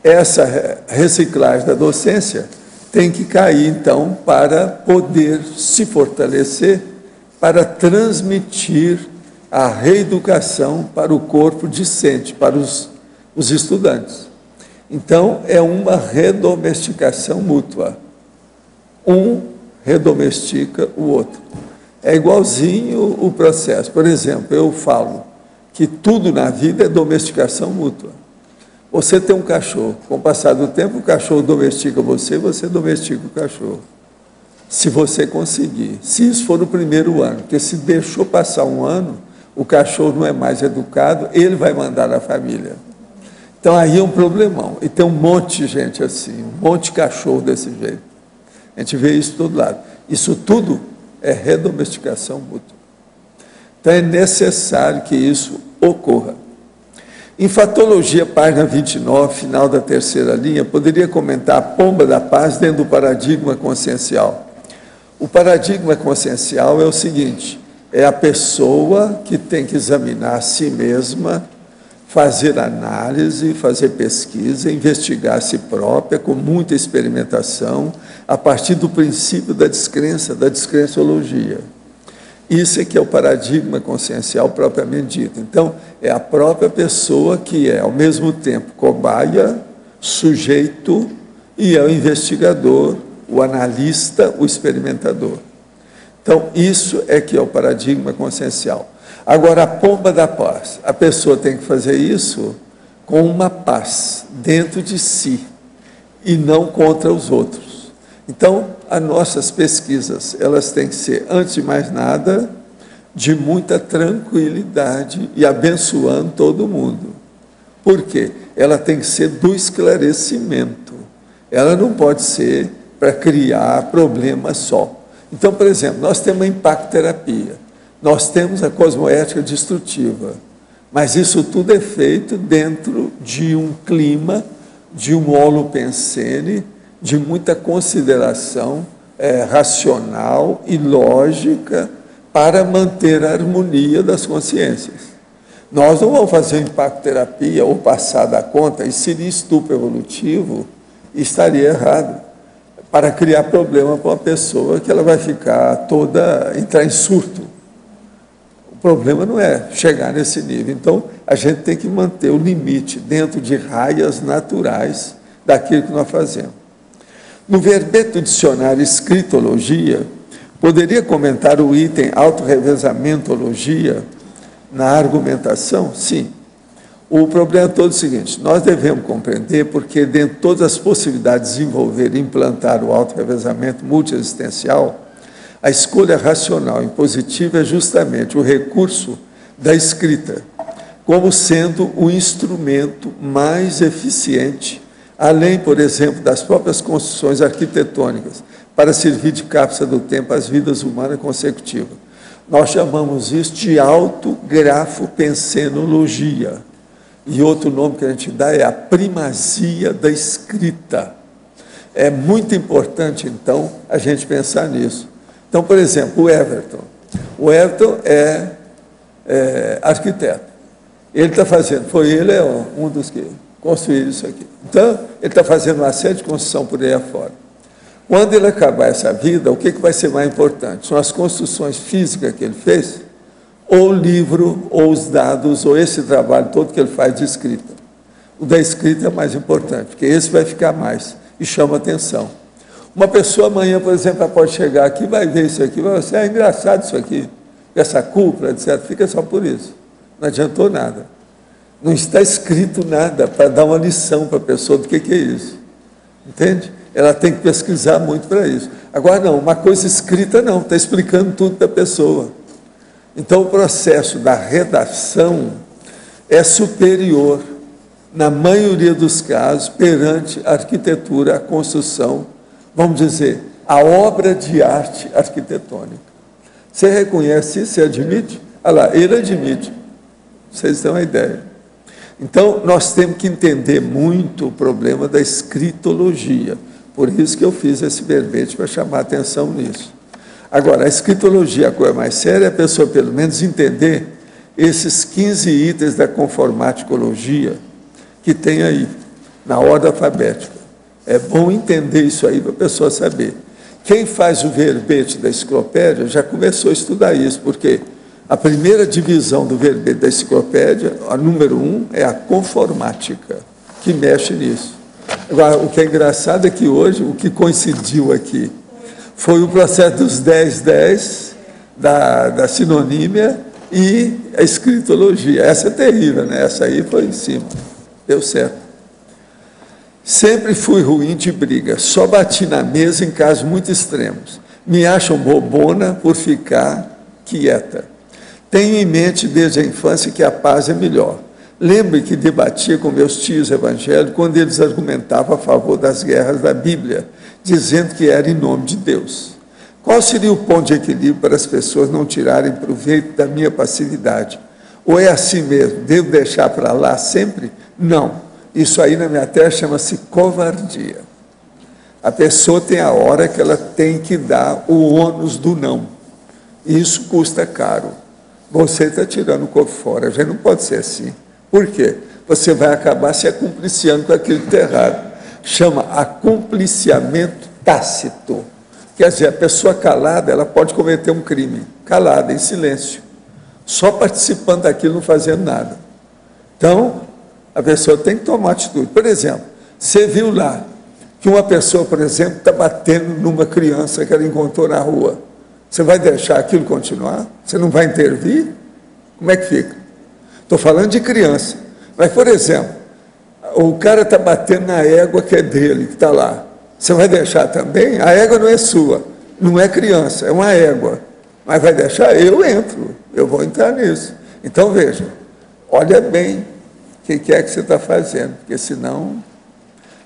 Essa reciclagem da docência tem que cair, então, para poder se fortalecer, para transmitir a reeducação para o corpo discente, para os estudantes. Então, é uma redomesticação mútua. Um redomestica o outro. É igualzinho o processo. Por exemplo, eu falo que tudo na vida é domesticação mútua. Você tem um cachorro, com o passar do tempo, o cachorro domestica você, você domestica o cachorro. Se você conseguir, se isso for no primeiro ano, porque se deixou passar um ano, o cachorro não é mais educado, ele vai mandar na família. Então aí é um problemão. E tem um monte de gente assim, um monte de cachorro desse jeito. A gente vê isso de todo lado. Isso tudo é redomesticação mútua. Então é necessário que isso ocorra. Em Fatologia, página 29, final da terceira linha, poderia comentar a pomba da paz dentro do paradigma consciencial. O paradigma consciencial é o seguinte: é a pessoa que tem que examinar a si mesma, fazer análise, fazer pesquisa, investigar a si própria, com muita experimentação, a partir do princípio da descrenciologia. Isso é que é o paradigma consciencial propriamente dito. Então, é a própria pessoa que é, ao mesmo tempo, cobaia, sujeito, e é o investigador, o analista, o experimentador. Então, isso é que é o paradigma consciencial. Agora, a pomba da paz. A pessoa tem que fazer isso com uma paz dentro de si e não contra os outros. Então, as nossas pesquisas, elas têm que ser, antes de mais nada, de muita tranquilidade e abençoando todo mundo. Por quê? Ela tem que ser do esclarecimento. Ela não pode ser para criar problema só. Então, por exemplo, nós temos a impactoterapia, nós temos a cosmoética destrutiva, mas isso tudo é feito dentro de um clima, de um holopensene, de muita consideração racional e lógica para manter a harmonia das consciências. Nós não vamos fazer impactoterapia ou passar da conta, e seria estupro evolutivo, e estaria errado, para criar problema para uma pessoa que ela vai ficar entrar em surto. O problema não é chegar nesse nível. Então, a gente tem que manter o limite dentro de raias naturais daquilo que nós fazemos. No verbete do dicionário Escritologia, Poderia comentar o item autorrevezamentologia na argumentação? Sim. O problema é todo o seguinte: nós devemos compreender porque, dentro de todas as possibilidades de desenvolver e implantar o autorrevezamento multiexistencial, a escolha racional e positiva é justamente o recurso da escrita, como sendo o instrumento mais eficiente, além, por exemplo, das próprias construções arquitetônicas, para servir de cápsula do tempo às vidas humanas consecutivas. Nós chamamos isso de autografopensenologia. E outro nome que a gente dá é a primazia da escrita. É muito importante, então, a gente pensar nisso. Então, por exemplo, o Everton. O Everton é arquiteto. Ele está fazendo, ele é um dos que construíram isso aqui. Então, ele está fazendo uma série de construção por aí afora. Quando ele acabar essa vida, o que vai ser mais importante? São as construções físicas que ele fez, ou o livro, ou os dados, ou esse trabalho todo que ele faz de escrita. O da escrita é mais importante, porque esse vai ficar mais e chama atenção. Uma pessoa amanhã, por exemplo, ela pode chegar aqui, vai ver isso aqui, vai dizer, engraçado isso aqui, essa cúpula, etc. Fica só por isso. Não adiantou nada. Não está escrito nada para dar uma lição para a pessoa do que é isso. Entende? Ela tem que pesquisar muito para isso. Agora, não, uma coisa escrita não, está explicando tudo para a pessoa. Então, o processo da redação é superior, na maioria dos casos, perante a arquitetura, a construção, vamos dizer, a obra de arte arquitetônica. Você reconhece isso? Você admite? Olha lá, ele admite. Vocês têm uma ideia. Então, nós temos que entender muito o problema da escritologia. Por isso que eu fiz esse verbete, para chamar a atenção nisso. Agora, a escritologia, a coisa mais séria, é a pessoa, pelo menos, entender esses 15 itens da conformaticologia que tem aí, na ordem alfabética. É bom entender isso aí para a pessoa saber. Quem faz o verbete da enciclopédia já começou a estudar isso, porque a primeira divisão do verbete da enciclopédia, a número 1, é a conformática, que mexe nisso. Agora, o que é engraçado é que hoje, o que coincidiu aqui, foi o processo dos 10-10, da sinonímia e a escritologia. Essa é terrível, né? Essa aí foi em cima. Deu certo. Sempre fui ruim de briga, só bati na mesa em casos muito extremos. Me acham bobona por ficar quieta. Tenho em mente desde a infância que a paz é melhor. Lembre que debatia com meus tios evangélicos quando eles argumentavam a favor das guerras da Bíblia, dizendo que era em nome de Deus. Qual seria o ponto de equilíbrio para as pessoas não tirarem proveito da minha passividade? Ou é assim mesmo? Devo deixar para lá sempre? Não. Isso aí na minha terra chama-se covardia. A pessoa tem a hora que ela tem que dar o ônus do não. E isso custa caro. Você está tirando o corpo fora. Já não pode ser assim. Por quê? Você vai acabar se acumpliciando com aquilo que está errado. Chama acumpliciamento tácito. Quer dizer, a pessoa calada, ela pode cometer um crime. Calada, em silêncio. Só participando daquilo, não fazendo nada. Então, a pessoa tem que tomar atitude. Por exemplo, você viu lá que uma pessoa, por exemplo, está batendo numa criança que ela encontrou na rua. Você vai deixar aquilo continuar? Você não vai intervir? Como é que fica? Estou falando de criança. Mas, por exemplo, o cara está batendo na égua que é dele, que está lá. Você vai deixar também? A égua não é sua, não é criança, é uma égua. Mas vai deixar? Eu entro, eu vou entrar nisso. Então, veja, olha bem o que é que você está fazendo, porque senão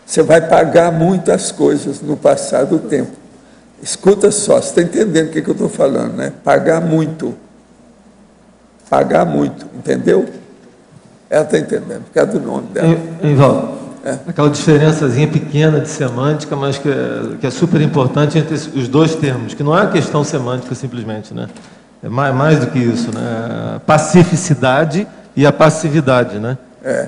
você vai pagar muitas coisas no passar do tempo. Escuta só, você está entendendo o que eu estou falando, né? Pagar muito. Pagar muito, entendeu? Ela está entendendo, por causa do nome dela. Envaldo, aquela diferençazinha pequena de semântica, mas que é super importante entre os dois termos, que não é uma questão semântica simplesmente, né? É mais do que isso, né? A pacificidade e a passividade, né?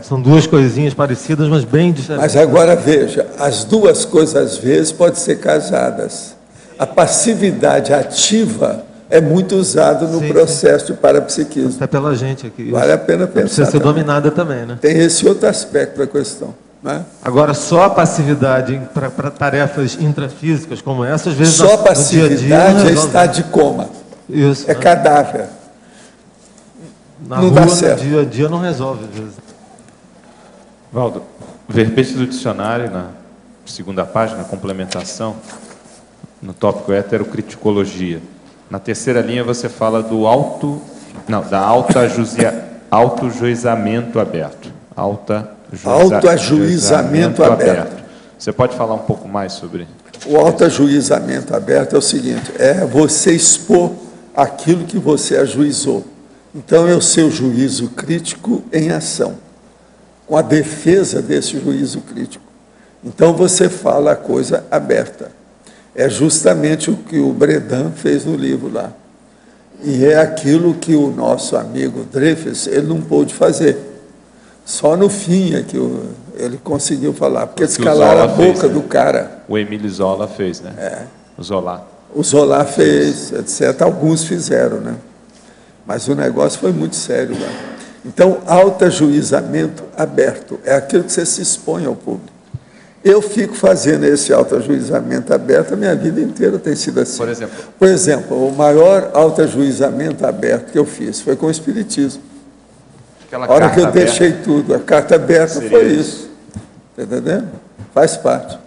São duas coisinhas parecidas, mas bem diferentes. Mas agora veja, as duas coisas às vezes podem ser casadas. A passividade ativa é muito usado no processo de parapsiquismo. Até pela gente aqui. Vale a pena pensar. Precisa ser dominada também, né? Tem esse outro aspecto da questão. Né? Agora, só a passividade para tarefas intrafísicas como essa, às vezes... Só a passividade é estado de coma. Isso, é cadáver. Na não rua, dá certo. No dia a dia não resolve, às vezes. Valdo, verbete do dicionário, na segunda página, complementação, no tópico heterocriticologia. Na terceira linha você fala do autoajuizamento aberto. Autoajuizamento aberto. Você pode falar um pouco mais sobre... O autoajuizamento aberto é o seguinte, é você expor aquilo que você ajuizou. Então, é o seu juízo crítico em ação, com a defesa desse juízo crítico. Então, você fala a coisa aberta. É justamente o que o Bredan fez no livro lá. E é aquilo que o nosso amigo Dreyfus, ele não pôde fazer. Só no fim é que ele conseguiu falar, porque eles calaram a boca do cara. O Emile Zola fez, né? O Zola. O Zola fez, etc. Alguns fizeram, né? Mas o negócio foi muito sério lá. Então, autoajuizamento aberto é aquilo que você se expõe ao público. Eu fico fazendo esse autoajuizamento aberto, a minha vida inteira tem sido assim. Por exemplo, o maior autoajuizamento aberto que eu fiz foi com o Espiritismo. A hora que eu deixei tudo, a carta aberta foi isso. Está entendendo? Faz parte.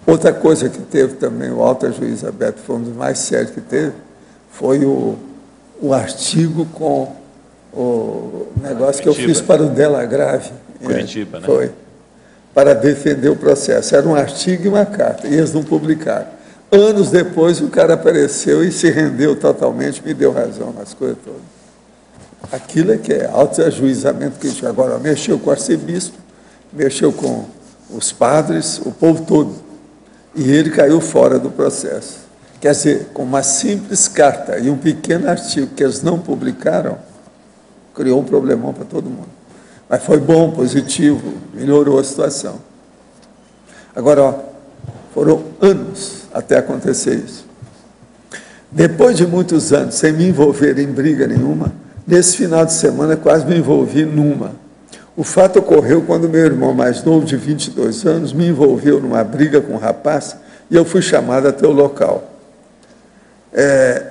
Outra coisa que teve também, o autoajuizo aberto, foi um dos mais sérios que teve, foi o artigo com o negócio que eu fiz para o Della Grave. Curitiba, né? Foi. Para defender o processo. Era um artigo e uma carta, e eles não publicaram. Anos depois, o cara apareceu e se rendeu totalmente, me deu razão nas coisas todas. Aquilo é que é autoajuizamento crítico. Agora, mexeu com o arcebispo, mexeu com os padres, o povo todo. E ele caiu fora do processo. Quer dizer, com uma simples carta e um pequeno artigo que eles não publicaram, criou um problemão para todo mundo. Mas foi bom, positivo, melhorou a situação. Agora, foram anos até acontecer isso. Depois de muitos anos, sem me envolver em briga nenhuma, nesse final de semana quase me envolvi numa. O fato ocorreu quando meu irmão mais novo, de 22 anos, me envolveu numa briga com um rapaz e eu fui chamado até o local.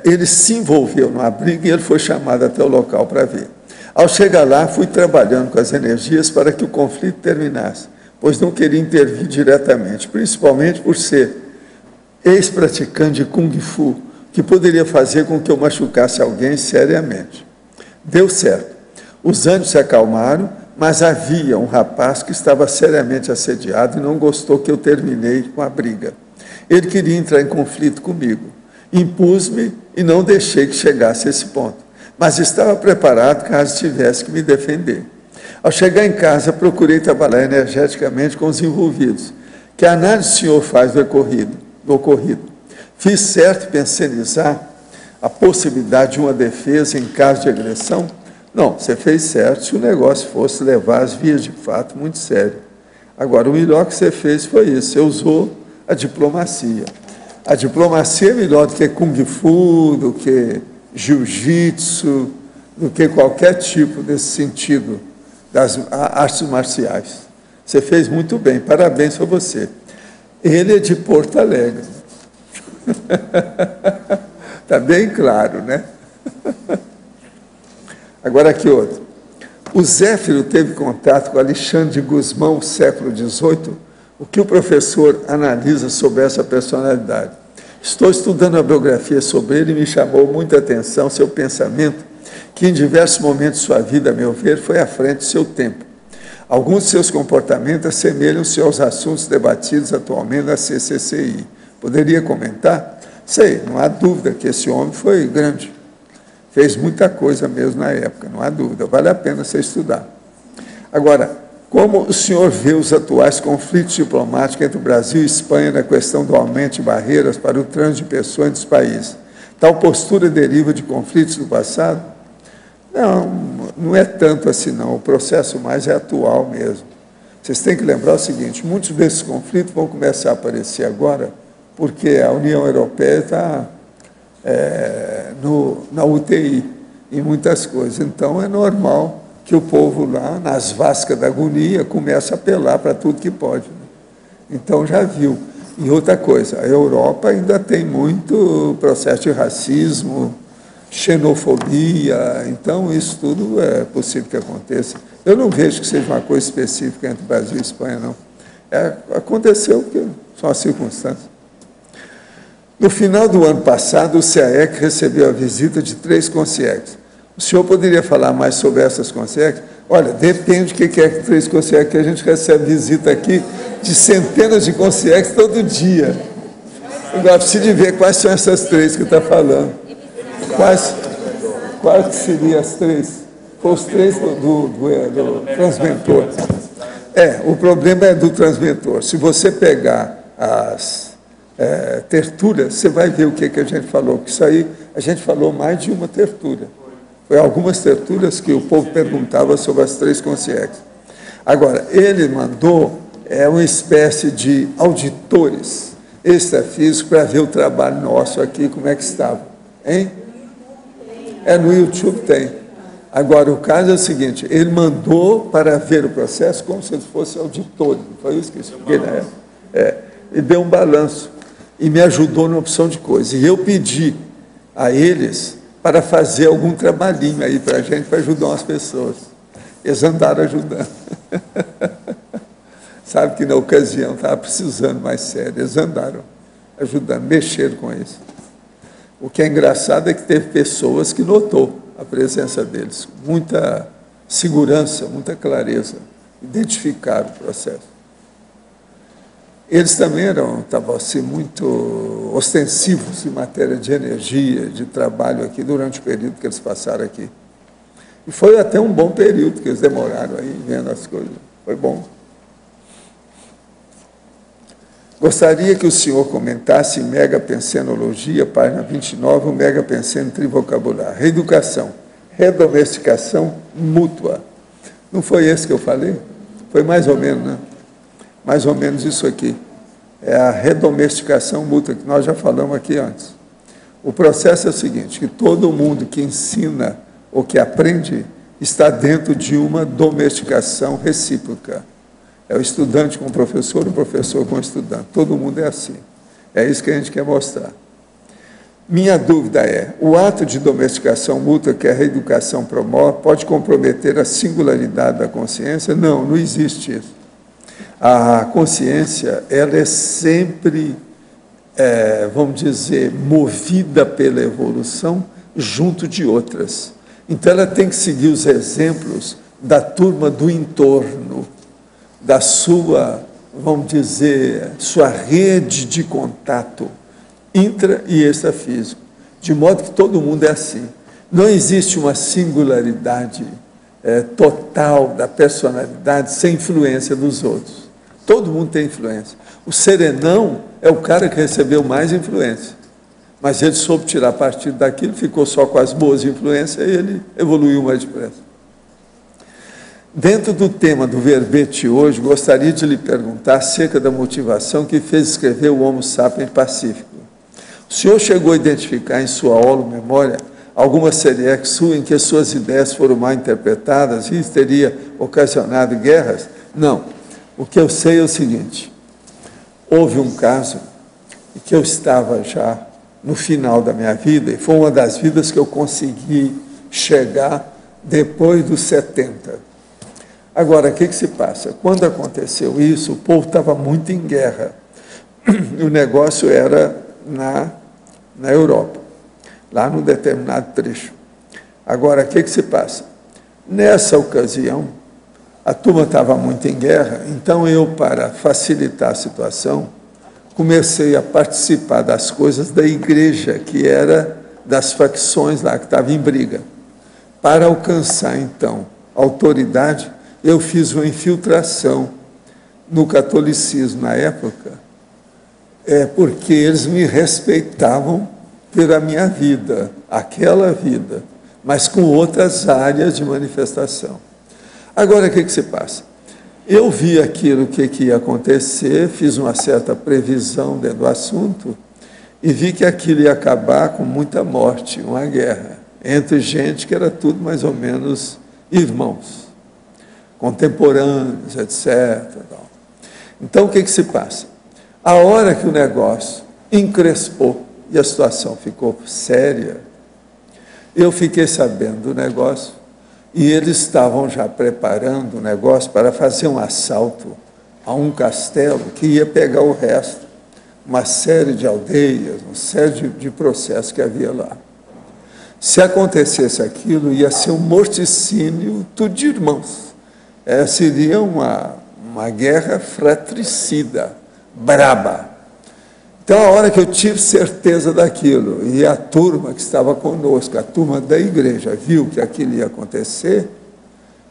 Ele se envolveu numa briga e ele foi chamado até o local para ver. Ao chegar lá, fui trabalhando com as energias para que o conflito terminasse, pois não queria intervir diretamente, principalmente por ser ex-praticante de Kung Fu, que poderia fazer com que eu machucasse alguém seriamente. Deu certo. Os ânimos se acalmaram, mas havia um rapaz que estava seriamente assediado e não gostou que eu terminei com a briga. Ele queria entrar em conflito comigo. Impus-me e não deixei que chegasse a esse ponto, mas estava preparado caso tivesse que me defender. Ao chegar em casa, procurei trabalhar energeticamente com os envolvidos. Que análise o senhor faz do ocorrido? Fiz certo pensar a possibilidade de uma defesa em caso de agressão? Não, você fez certo se o negócio fosse levar as vias de fato muito sério. Agora, o melhor que você fez foi isso, você usou a diplomacia. A diplomacia é melhor do que Kung Fu, do que Jiu-Jitsu, do que qualquer tipo desse sentido das artes marciais. Você fez muito bem, parabéns para você. Ele é de Porto Alegre. Está bem claro, né? Agora aqui outro. O Zéfiro teve contato com Alexandre de Gusmão, no século XVIII. O que o professor analisa sobre essa personalidade? Estou estudando a biografia sobre ele e me chamou muita atenção seu pensamento, que em diversos momentos de sua vida, a meu ver, foi à frente do seu tempo. Alguns de seus comportamentos assemelham-se aos assuntos debatidos atualmente na CCCI. Poderia comentar? Sei, não há dúvida que esse homem foi grande. Fez muita coisa mesmo na época, não há dúvida. Vale a pena você estudar. Agora, como o senhor vê os atuais conflitos diplomáticos entre o Brasil e Espanha na questão do aumento de barreiras para o trânsito de pessoas entre os países? Tal postura deriva de conflitos do passado? Não, não é tanto assim, não. O processo mais é atual mesmo. Vocês têm que lembrar o seguinte, muitos desses conflitos vão começar a aparecer agora, porque a União Europeia está na UTI em muitas coisas. Então, é normal que o povo lá, nas vascas da agonia, começa a apelar para tudo que pode. Né? Então já viu. E outra coisa, a Europa ainda tem muito processo de racismo, xenofobia, então isso tudo é possível que aconteça. Eu não vejo que seja uma coisa específica entre Brasil e Espanha, não. Aconteceu porque são as circunstâncias. No final do ano passado, o CAEC recebeu a visita de 3 concierges. O senhor poderia falar mais sobre essas concierges? Olha, depende do que é 3 concierges, que a gente recebe visita aqui de centenas de concierges todo dia. Agora, preciso de ver quais são essas 3 que está falando. Quais que seriam as 3? Foi os 3 do transmentor. O problema é do transmentor. Se você pegar as terturas, você vai ver o que a gente falou. Porque isso aí, a gente falou mais de uma tertura. Foi algumas terturas que o povo perguntava sobre as 3 concierges. Agora, ele mandou uma espécie de auditores extrafísicos para ver o trabalho nosso aqui, como é que estava. Hein? No YouTube tem. Agora, o caso é o seguinte, ele mandou para ver o processo como se eles fossem auditores. Foi isso que eu expliquei na época. E deu um balanço. E me ajudou numa opção de coisa. E eu pedi a eles para fazer algum trabalhinho aí para a gente, para ajudar umas pessoas. Eles andaram ajudando. Sabe que na ocasião estava precisando mais sério. Eles andaram ajudando, mexeram com isso. O que é engraçado é que teve pessoas que notou a presença deles. Muita segurança, muita clareza. Identificaram o processo. Eles também estavam assim, muito ostensivos em matéria de energia, de trabalho aqui, durante o período que eles passaram aqui. E foi até um bom período que eles demoraram aí, vendo as coisas. Foi bom. Gostaria que o senhor comentasse em Megapensenologia, página 29, o Megapenseno Trivocabular. Reeducação, redomesticação mútua. Não foi esse que eu falei? Foi mais ou menos, né? Mais ou menos isso aqui. É a redomesticação mútua, que nós já falamos aqui antes. O processo é o seguinte, que todo mundo que ensina ou que aprende está dentro de uma domesticação recíproca. É o estudante com o professor com o estudante. Todo mundo é assim. É isso que a gente quer mostrar. Minha dúvida é, o ato de domesticação mútua que a reeducação promove pode comprometer a singularidade da consciência? Não, não existe isso. A consciência, ela é sempre, vamos dizer, movida pela evolução junto de outras. Então, ela tem que seguir os exemplos da turma do entorno, da sua, vamos dizer, sua rede de contato intra e extrafísico, de modo que todo mundo é assim. Não existe uma singularidade total da personalidade sem influência dos outros. Todo mundo tem influência. O serenão é o cara que recebeu mais influência, mas ele soube tirar partido daquilo, ficou só com as boas influências e ele evoluiu mais depressa. Dentro do tema do verbete hoje, gostaria de lhe perguntar acerca da motivação que fez escrever o Homo Sapiens Pacífico. O senhor chegou a identificar em sua holo-memória alguma seriedade sua em que suas ideias foram mal interpretadas e isso teria ocasionado guerras? Não. O que eu sei é o seguinte, houve um caso em que eu estava já no final da minha vida, e foi uma das vidas que eu consegui chegar depois dos 70. Agora, o que se passa? Quando aconteceu isso, o povo estava muito em guerra. O negócio era na Europa, lá num determinado trecho. Agora, o que se passa? Nessa ocasião, a turma estava muito em guerra, então eu, para facilitar a situação, comecei a participar das coisas da igreja, que era das facções lá, que estavam em briga. Para alcançar, então, autoridade, eu fiz uma infiltração no catolicismo na época, porque eles me respeitavam pela minha vida, aquela vida, mas com outras áreas de manifestação. Agora, o que se passa? Eu vi aquilo que ia acontecer, fiz uma certa previsão dentro do assunto e vi que aquilo ia acabar com muita morte, uma guerra, entre gente que era tudo mais ou menos irmãos. contemporâneos, etc. Então, o que se passa? A hora que o negócio encrespou e a situação ficou séria, eu fiquei sabendo do negócio e eles estavam já preparando o negócio para fazer um assalto a um castelo que ia pegar o resto, uma série de aldeias, uma série de processos que havia lá. Se acontecesse aquilo, ia ser um morticínio tudo de irmãos. Seria uma guerra fratricida, braba. Então, a hora que eu tive certeza daquilo, e a turma que estava conosco, a turma da igreja, viu que aquilo ia acontecer,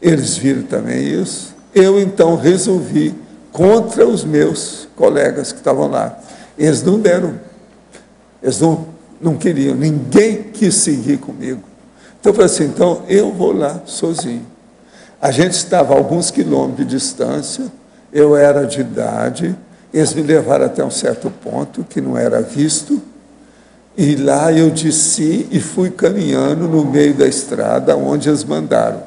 eles viram também isso, eu então resolvi contra os meus colegas que estavam lá. Eles não deram, eles não queriam, ninguém quis seguir comigo. Então eu falei assim, então eu vou lá sozinho. A gente estava a alguns quilômetros de distância, eu era de idade, eles me levaram até um certo ponto, que não era visto, e lá eu desci e fui caminhando no meio da estrada, onde eles mandaram.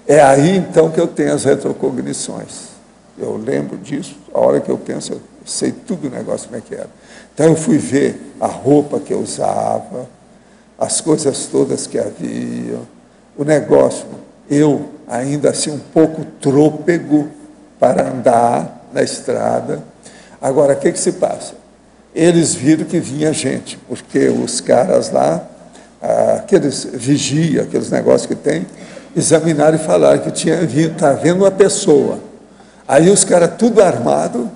É aí então que eu tenho as retrocognições. Eu lembro disso, a hora que eu penso, eu sei tudo o negócio como é que era. Então eu fui ver a roupa que eu usava, as coisas todas que havia, o negócio. Eu, ainda assim, um pouco trôpego para andar na estrada. Agora, o que se passa? Eles viram que vinha gente, porque os caras lá, aqueles vigia, aqueles negócios que tem, examinaram e falaram que tinha vindo, está vendo uma pessoa. Aí os caras, tudo armado,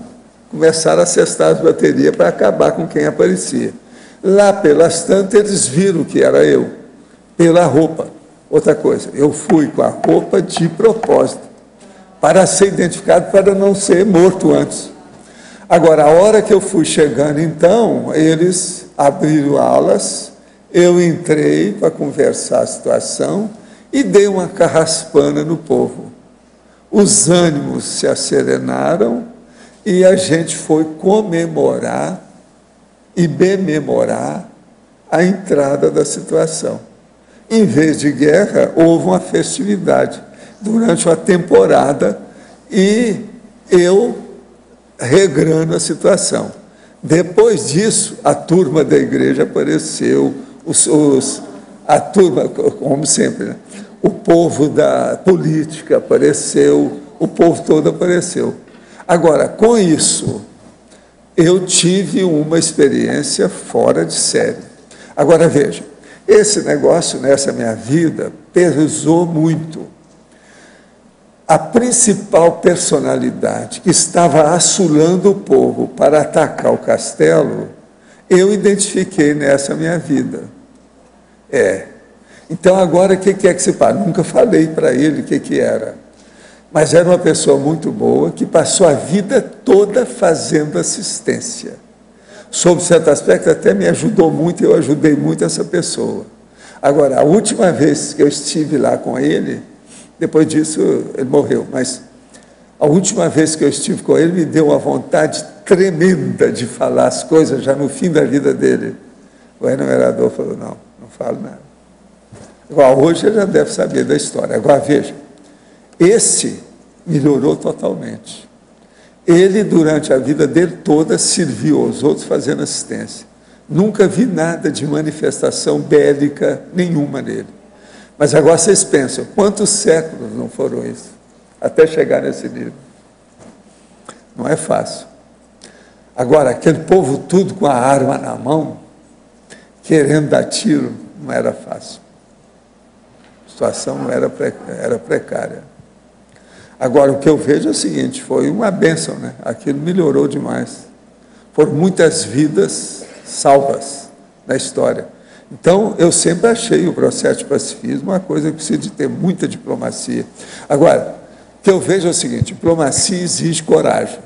começaram a cestar as baterias para acabar com quem aparecia. Lá pelas tantas, eles viram que era eu, pela roupa. Outra coisa, eu fui com a roupa de propósito, para ser identificado, para não ser morto antes. Agora, a hora que eu fui chegando, então, eles abriram alas, eu entrei para conversar a situação e dei uma carraspana no povo. Os ânimos se acerenaram e a gente foi comemorar e bememorar a entrada da situação. Em vez de guerra, houve uma festividade durante uma temporada e eu regrando a situação. Depois disso, a turma da igreja apareceu, a turma, como sempre, né? O povo da política apareceu, o povo todo apareceu. Agora, com isso, eu tive uma experiência fora de série. Agora, veja, esse negócio nessa minha vida pesou muito. A principal personalidade que estava assolando o povo para atacar o castelo, eu identifiquei nessa minha vida. Então, agora, o que é que se faz? Nunca falei para ele o que era. Mas era uma pessoa muito boa, que passou a vida toda fazendo assistência. Sob certo aspecto, até me ajudou muito, eu ajudei muito essa pessoa. Agora, a última vez que eu estive lá com ele, depois disso ele morreu, mas a última vez que eu estive com ele, me deu uma vontade tremenda de falar as coisas, já no fim da vida dele. O enumerador falou, não falo nada. Agora, hoje ele já deve saber da história. Agora, veja, esse melhorou totalmente. Ele, durante a vida dele toda, serviu aos outros fazendo assistência. Nunca vi nada de manifestação bélica nenhuma nele. Mas agora vocês pensam, quantos séculos não foram isso? Até chegar nesse nível. Não é fácil. Agora, aquele povo tudo com a arma na mão, querendo dar tiro, não era fácil. A situação não era precária. Agora, o que eu vejo é o seguinte, foi uma bênção, né? Aquilo melhorou demais. Foram muitas vidas salvas na história. Então, eu sempre achei o processo de pacifismo uma coisa que precisa de ter muita diplomacia. Agora, o que eu vejo é o seguinte, diplomacia exige coragem.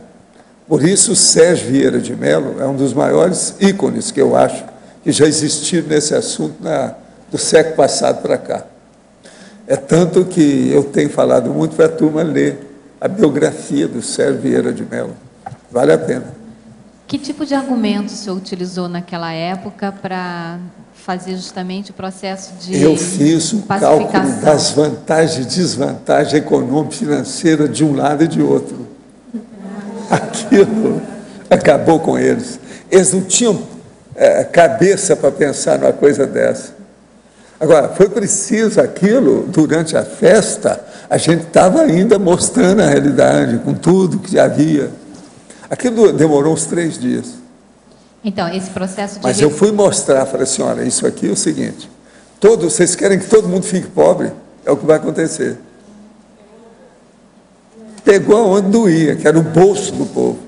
Por isso, o Sérgio Vieira de Mello é um dos maiores ícones que eu acho que já existiram nesse assunto do século passado para cá. É tanto que eu tenho falado muito para a turma ler a biografia do Sérgio Vieira de Mello. Vale a pena. Que tipo de argumento o senhor utilizou naquela época para fazer justamente o processo de Eu fiz um pacificação? cálculo das vantagens e desvantagens econômica e financeira de um lado e de outro. Aquilo acabou com eles. Eles não tinham cabeça para pensar numa coisa dessa. Agora, foi preciso aquilo, durante a festa, a gente estava ainda mostrando a realidade, com tudo que havia. Aquilo demorou uns 3 dias. Então, esse processo de... Mas eu fui mostrar, falei assim, olha, isso aqui é o seguinte, vocês querem que todo mundo fique pobre? É o que vai acontecer. Pegou aonde doía, que era o bolso do povo.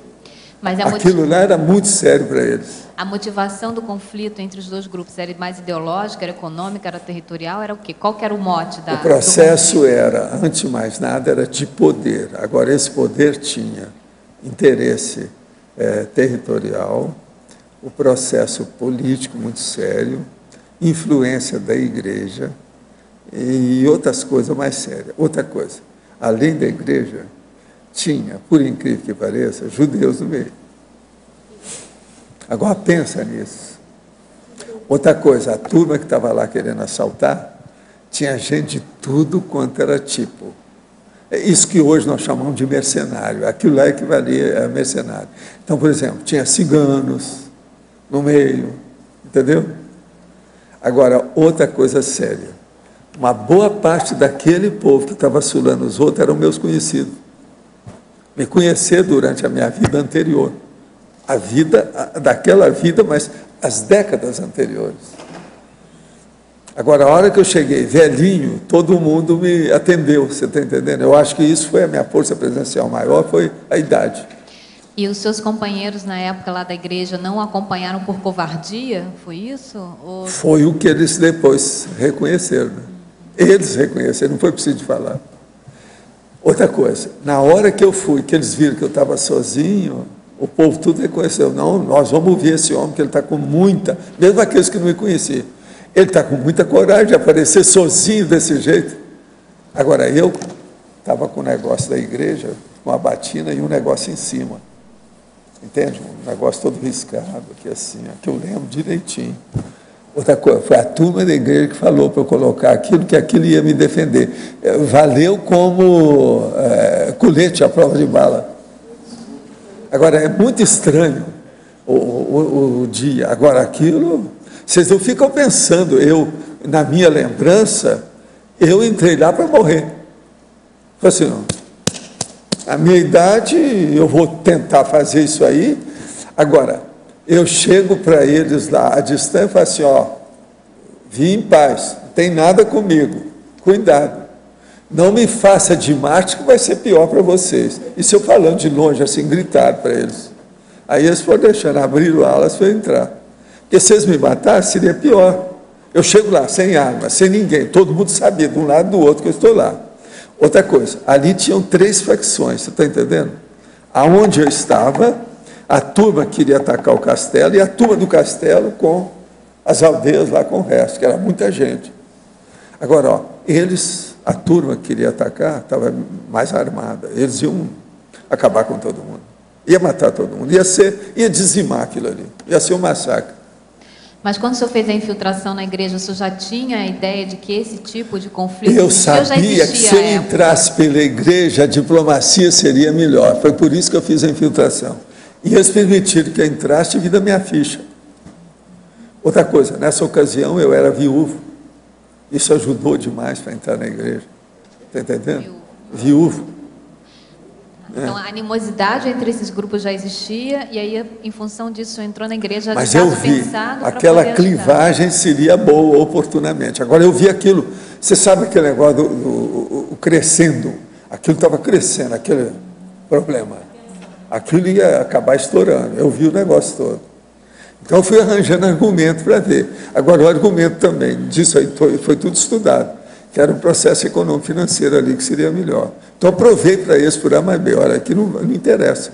Mas aquilo lá era muito sério para eles. A motivação do conflito entre os dois grupos era mais ideológica, era econômica, era territorial, era o quê? Qual que era o mote da... O processo era, antes de mais nada, era de poder. Agora, esse poder tinha interesse territorial, o processo político muito sério, influência da igreja e outras coisas mais sérias. Outra coisa, além da igreja, tinha, por incrível que pareça, judeus no meio. Agora pensa nisso. Outra coisa, a turma que estava lá querendo assaltar, tinha gente de tudo quanto era tipo. É isso que hoje nós chamamos de mercenário. Aquilo lá equivalia a mercenário. Então, por exemplo, tinha ciganos no meio, entendeu? Agora, outra coisa séria. Uma boa parte daquele povo que estava assolando os outros eram meus conhecidos. Me conhecer durante a minha vida anterior. A vida, daquela vida, mas as décadas anteriores. Agora, a hora que eu cheguei velhinho, todo mundo me atendeu, você está entendendo? Eu acho que isso foi a minha força presencial maior, foi a idade. E os seus companheiros na época lá da igreja não acompanharam por covardia? Foi isso? Ou... Foi o que eles depois reconheceram. Né? Eles reconheceram, não foi preciso falar. Outra coisa, na hora que eu fui, que eles viram que eu estava sozinho, o povo tudo reconheceu. Não, nós vamos ouvir esse homem, que ele está com muita, mesmo aqueles que não me conheciam, ele está com muita coragem de aparecer sozinho desse jeito. Agora, eu estava com o negócio da igreja, com a batina e um negócio em cima. Entende? Um negócio todo riscado, aqui assim, que eu lembro direitinho. Outra coisa, foi a turma da igreja que falou para eu colocar aquilo, que aquilo ia me defender. Valeu como colete à prova de bala. Agora, é muito estranho o dia. Agora, aquilo, vocês não ficam pensando, na minha lembrança, eu entrei lá para morrer. Falei assim, não, a minha idade, eu vou tentar fazer isso aí. Agora, eu chego para eles lá, à distância, e falo assim, ó, vim em paz, não tem nada comigo, cuidado. Não me faça de mártir, que vai ser pior para vocês. Isso eu falando de longe, assim, gritar para eles. Aí eles foram deixando, abriram alas para entrar. Porque se eles me matassem, seria pior. Eu chego lá, sem arma, sem ninguém, todo mundo sabia, de um lado e do outro, que eu estou lá. Outra coisa, ali tinham 3 facções, você está entendendo? Aonde eu estava, a turma queria atacar o castelo, e a turma do castelo com as aldeias lá com o resto, que era muita gente. Agora, ó, a turma que queria atacar, estava mais armada, eles iam acabar com todo mundo, ia matar todo mundo, ia dizimar aquilo ali, ia ser um massacre. Mas quando o senhor fez a infiltração na igreja, o senhor já tinha a ideia de que esse tipo de conflito... Eu sabia que se eu entrasse pela igreja, a diplomacia seria melhor. Foi por isso que eu fiz a infiltração. E eles permitiram que eu entrasse devido à minha ficha. Outra coisa, nessa ocasião eu era viúvo. Isso ajudou demais para entrar na igreja. Está entendendo? Viúvo. Então, a animosidade entre esses grupos já existia, e aí, em função disso, o senhor entrou na igreja... Mas eu vi, aquela clivagem seria boa oportunamente. Agora, eu vi aquilo, você sabe aquele negócio do crescendo, aquilo estava crescendo, aquele problema. Aquilo ia acabar estourando, eu vi o negócio todo. Então, eu fui arranjando argumento para ver. Agora, o argumento também disso aí foi tudo estudado, que era um processo econômico financeiro ali que seria melhor. Então, provei para eles por A mais B, olha, aqui não interessa.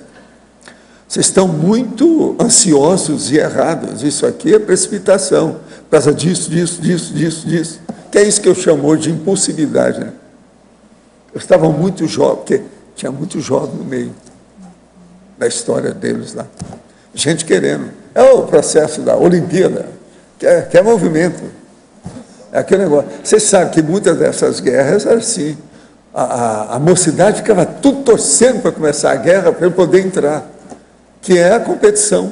Vocês estão muito ansiosos e errados, isso aqui é precipitação, por causa disso. Que é isso que eu chamo de impulsividade. Né? Eu estava muito jovem, porque tinha muito jovem no meio da história deles lá. gente querendo. É o processo da Olimpíada, que é movimento. É aquele negócio. Vocês sabem que muitas dessas guerras eram assim. A mocidade ficava tudo torcendo para começar a guerra, para ele poder entrar, que é a competição.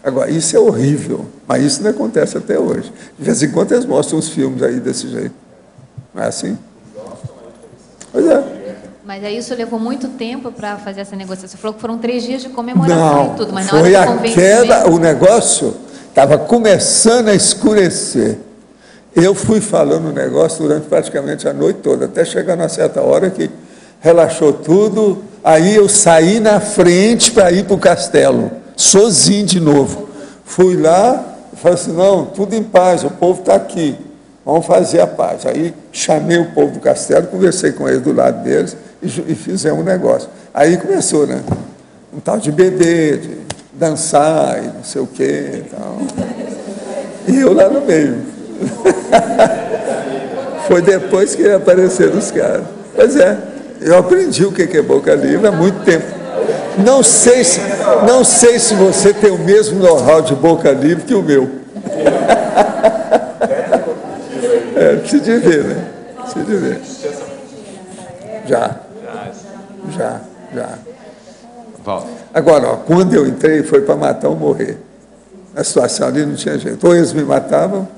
Agora, isso é horrível, mas isso não acontece até hoje. De vez em quando eles mostram uns filmes aí desse jeito. Não é assim? Pois é. Mas aí isso levou muito tempo para fazer essa negociação. Você falou que foram 3 dias de comemoração Não, e tudo, mas na foi hora do aquela, o negócio estava começando a escurecer. Eu fui falando o negócio durante praticamente a noite toda, até chegar numa certa hora que relaxou tudo, aí eu saí na frente para ir para o castelo, sozinho de novo. Fui lá, falei assim, não, tudo em paz, o povo está aqui, vamos fazer a paz. Aí chamei o povo do castelo, conversei com eles do lado deles e fizemos um negócio. Aí começou, né? Um tal de beber, de dançar e não sei o quê. E eu lá no meio. Foi depois que apareceram os caras. Pois é, eu aprendi o que é boca livre há muito tempo. Não sei se você tem o mesmo know-how de boca livre que o meu. Precisa de ver, né? Precisa de ver. Já. Agora, ó, quando eu entrei, foi para matar ou morrer. A situação ali não tinha jeito. Ou eles me matavam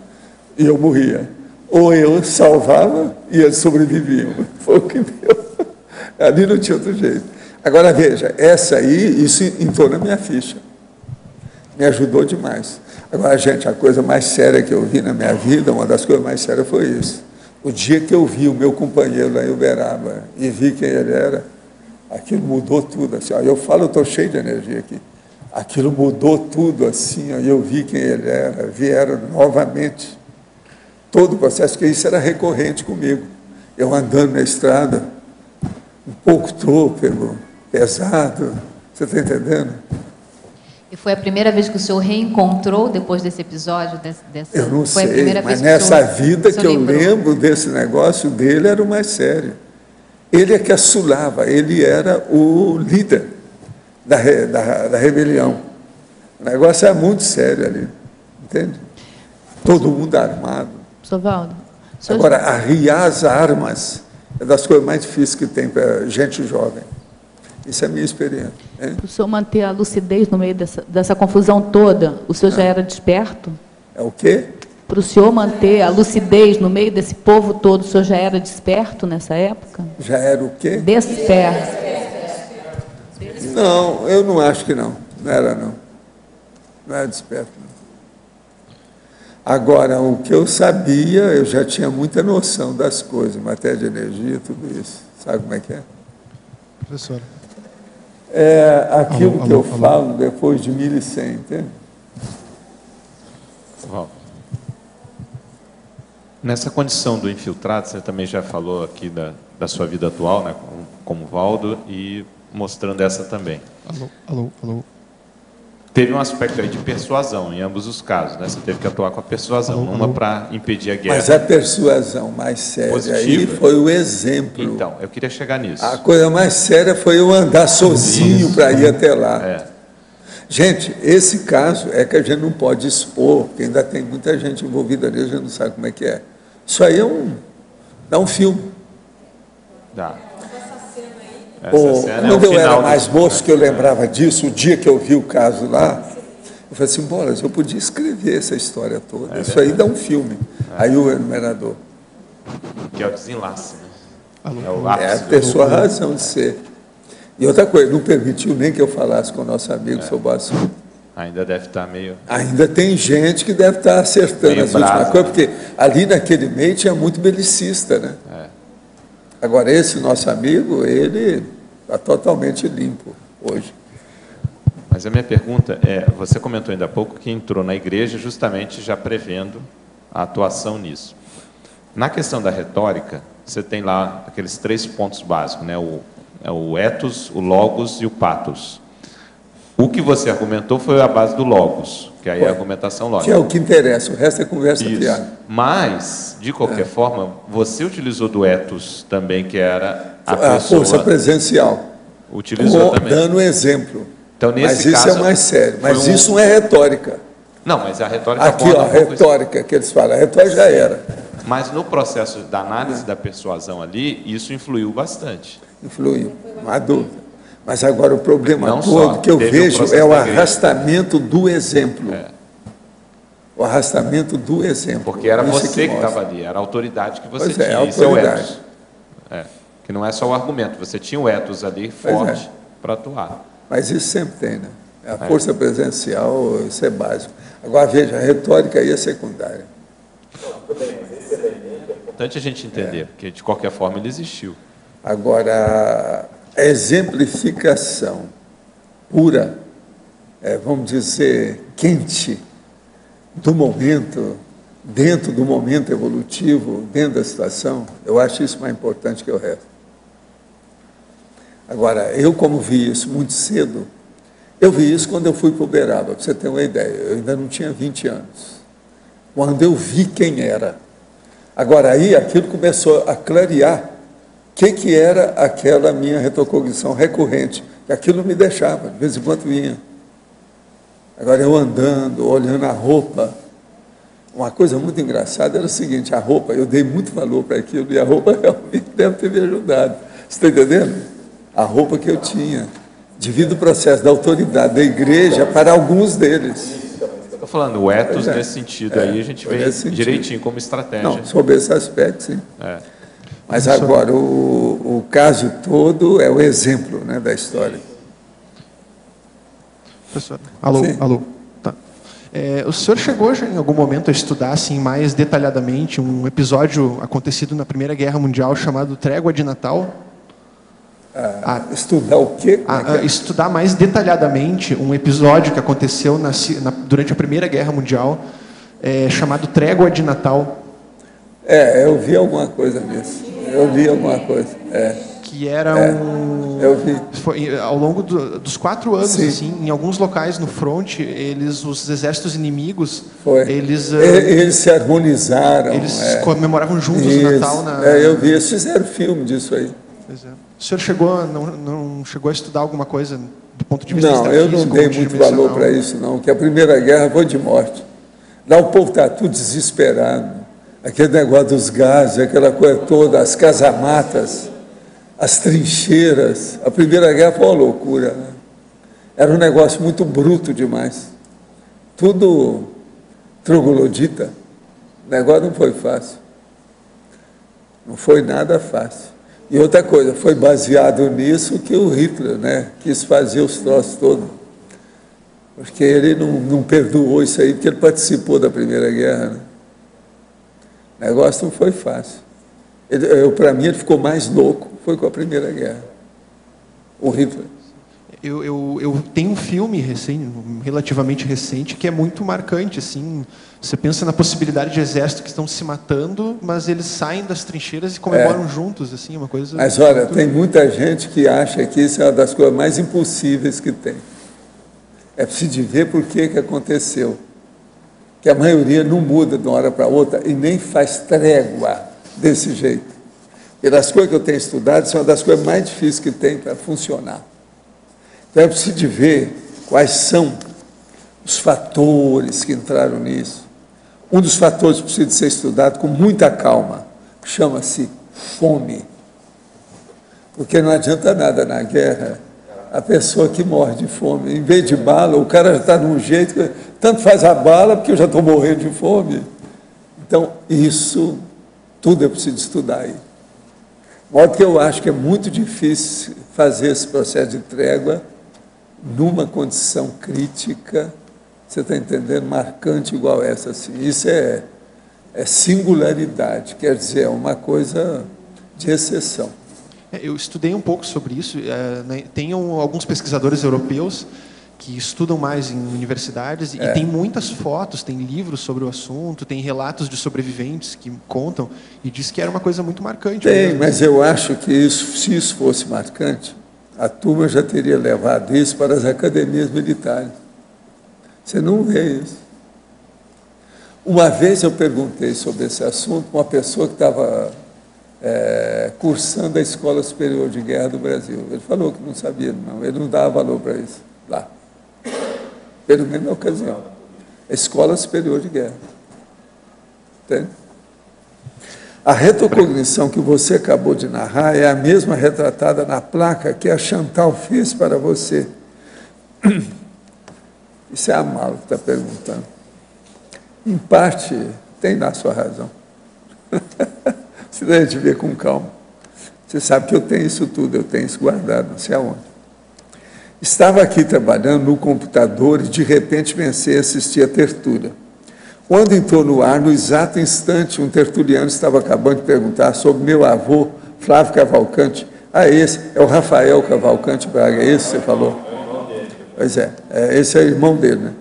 e eu morria. Ou eu salvava e eles sobreviviam. Foi o que deu. Ali não tinha outro jeito. Agora, veja, essa aí, isso entrou na minha ficha. Me ajudou demais. Agora, gente, a coisa mais séria que eu vi na minha vida, uma das coisas mais sérias foi isso. O dia que eu vi o meu companheiro lá em Uberaba e vi quem ele era, aquilo mudou tudo. Assim, ó, eu falo, eu estou cheio de energia aqui. Aquilo mudou tudo assim, ó, e eu vi quem ele era, vieram novamente. Todo o processo, que isso era recorrente comigo. Eu andando na estrada, um pouco trôpego, pesado, você está entendendo? E foi a primeira vez que o senhor reencontrou depois desse episódio? Eu não foi sei, a primeira mas vez que nessa o senhor, vida que eu lembro desse negócio dele era o mais sério. Ele é que assulava, ele era o líder da rebelião. O negócio é muito sério ali, entende? Todo mundo armado. Professor Valdo. Agora, arriar as armas é das coisas mais difíceis que tem para gente jovem. Isso é a minha experiência. Hein? Para o senhor manter a lucidez no meio dessa confusão toda, o senhor já era desperto? É o quê? Para o senhor manter a lucidez no meio desse povo todo, o senhor já era desperto nessa época? Já era o quê? Desperto. Não, eu não acho que não. Não era, não. Não era desperto, não. Agora, o que eu sabia, eu já tinha muita noção das coisas, matéria de energia, tudo isso. Sabe como é que é? Professora. É aquilo que eu falo depois de 1100, entende? Nessa condição do infiltrado, você também já falou aqui da sua vida atual, né, como Valdo, e mostrando essa também. Alô. Teve um aspecto aí de persuasão em ambos os casos, né? Você teve que atuar com a persuasão, uma para impedir a guerra. Mas a persuasão mais séria aí foi o exemplo. Então, eu queria chegar nisso. A coisa mais séria foi eu andar sozinho para ir até lá. Gente, esse caso é que a gente não pode expor, porque ainda tem muita gente envolvida ali, a gente não sabe como é que é. Isso aí é um filme. Dá. Quando eu era mais moço, que eu lembrava disso, o dia que eu vi o caso lá, eu falei assim, Bolas, eu podia escrever essa história toda. Isso aí dá um filme. Aí o enumerador. Que é o desenlace, né? É o ápice. Ter sua razão de ser. E outra coisa, não permitiu nem que eu falasse com o nosso amigo sobre o assunto. Ainda deve estar meio... Ainda tem gente que deve estar acertando as últimas coisas, porque ali naquele meio tinha muito belicista, né? Agora, esse nosso amigo, ele está totalmente limpo hoje. Mas a minha pergunta é, você comentou ainda há pouco que entrou na igreja justamente já prevendo a atuação nisso. Na questão da retórica, você tem lá aqueles 3 pontos básicos, né? O ethos, o logos e o pathos. O que você argumentou foi a base do logos, que aí é a argumentação lógica. Que é o que interessa, o resto é conversa fiada. Mas, de qualquer forma, você utilizou do ethos também, que era a pessoa... força presencial. Utilizou também. Dando exemplo. Então, nesse mas isso caso, é mais sério. Mas isso não é retórica. Não, mas a retórica... Aqui, ó, a retórica que eles falam. A retórica já era. Mas no processo da análise da persuasão ali, isso influiu bastante. Influiu, não há dúvida. Mas agora o problema Não todo só, que eu teve vejo processo é o da igreja. arrastamento do exemplo. O arrastamento do exemplo. Porque era Isso você que mostra. estava ali, era a autoridade que você Pois tinha. é, a Isso é o autoridade. ethos. Que não é só o argumento, você tinha o ethos ali Pois forte é. para atuar. Mas isso sempre tem, né? A força presencial, isso é básico. Agora, veja, a retórica aí é secundária. É importante a gente entender, porque de qualquer forma ele existiu. Agora, a exemplificação pura, vamos dizer, quente, do momento, dentro do momento evolutivo, dentro da situação, eu acho isso mais importante que o resto. Agora, eu como vi isso muito cedo, eu vi isso quando eu fui para Uberaba, para você ter uma ideia, eu ainda não tinha 20 anos, quando eu vi quem era. Agora, aí aquilo começou a clarear o que era aquela minha retrocognição recorrente, que aquilo me deixava, de vez em quando vinha. Agora, eu andando, olhando a roupa, uma coisa muito engraçada era o seguinte, a roupa, eu dei muito valor para aquilo, e a roupa realmente deve ter me ajudado. Você está entendendo? A roupa que eu tinha, devido ao processo da autoridade da igreja para alguns deles. Estou falando, o ethos nesse sentido aí, a gente vê direitinho como estratégia. Não, sob esse aspecto, sim. Mas agora, o caso todo é o exemplo, né, da história. Professor, alô, Sim. alô. Tá. O senhor chegou já em algum momento a estudar assim, mais detalhadamente um episódio acontecido na Primeira Guerra Mundial chamado Trégua de Natal? Estudar o quê? Estudar mais detalhadamente um episódio que aconteceu durante a Primeira Guerra Mundial, chamado Trégua de Natal. Eu vi alguma coisa nisso. Eu vi alguma coisa. Que era eu vi. Foi, ao longo dos 4 anos, Sim. assim, em alguns locais no fronte, os exércitos inimigos, eles se harmonizaram. Eles comemoravam juntos Isso. o Natal. Eu vi. Eles fizeram filme disso aí. Pois é. O senhor não chegou a estudar alguma coisa do ponto de vista Não, eu não dei muito valor para isso, não, porque a Primeira Guerra foi de morte. Lá o povo está tudo desesperado. Aquele negócio dos gases, aquela coisa toda, as casamatas, as trincheiras. A Primeira Guerra foi uma loucura, né? Era um negócio muito bruto demais. Tudo troglodita. O negócio não foi fácil. Não foi nada fácil. E outra coisa, foi baseado nisso que o Hitler, né, quis fazer os troços todos. Porque ele não perdoou isso aí, porque ele participou da Primeira Guerra. Né? O negócio não foi fácil. Para mim, ele ficou mais louco, foi com a Primeira Guerra. O Hitler. Eu tenho um filme relativamente recente que é muito marcante, assim. Você pensa na possibilidade de exércitos que estão se matando, mas eles saem das trincheiras e comemoram juntos, assim, uma coisa. Mas olha, tem muita gente que acha que isso é uma das coisas mais impossíveis que tem. É preciso ver por que aconteceu. Que a maioria não muda de uma hora para outra e nem faz trégua desse jeito. E das coisas que eu tenho estudado, são uma das coisas mais difíceis que tem para funcionar. Então é preciso ver quais são os fatores que entraram nisso. Um dos fatores que precisa ser estudado com muita calma chama-se fome. Porque não adianta nada na guerra a pessoa que morre de fome. Em vez de bala, o cara já está de um jeito que tanto faz a bala porque eu já estou morrendo de fome. Então, isso tudo é preciso estudar aí. De modo que eu acho que é muito difícil fazer esse processo de trégua numa condição crítica, você está entendendo, marcante igual essa. Assim. Isso é singularidade, quer dizer, é uma coisa de exceção. Eu estudei um pouco sobre isso. Tem alguns pesquisadores europeus que estudam mais em universidades e tem muitas fotos, tem livros sobre o assunto, tem relatos de sobreviventes que contam e diz que era uma coisa muito marcante. Tem, mesmo. mas eu acho que se isso fosse marcante, a turma já teria levado isso para as academias militares. Você não vê isso. Uma vez eu perguntei sobre esse assunto para uma pessoa que estava cursando a Escola Superior de Guerra do Brasil. Ele falou que não sabia, não, ele não dava valor para isso. lá. Pelo menos na ocasião. A Escola Superior de Guerra. Entende? A retrocognição que você acabou de narrar é a mesma retratada na placa que a Chantal fez para você. Isso é a Mala que está perguntando. Em parte, tem lá a sua razão. Você deve ver com calma. Você sabe que eu tenho isso tudo, eu tenho isso guardado, não sei aonde. Estava aqui trabalhando no computador e, de repente, pensei em assistir a tertúlia. Quando entrou no ar, no exato instante, um tertuliano estava acabando de perguntar sobre meu avô, Flávio Cavalcante. Ah, esse é o Rafael Cavalcante Braga, é esse que você falou? Pois é, esse é o irmão dele, né?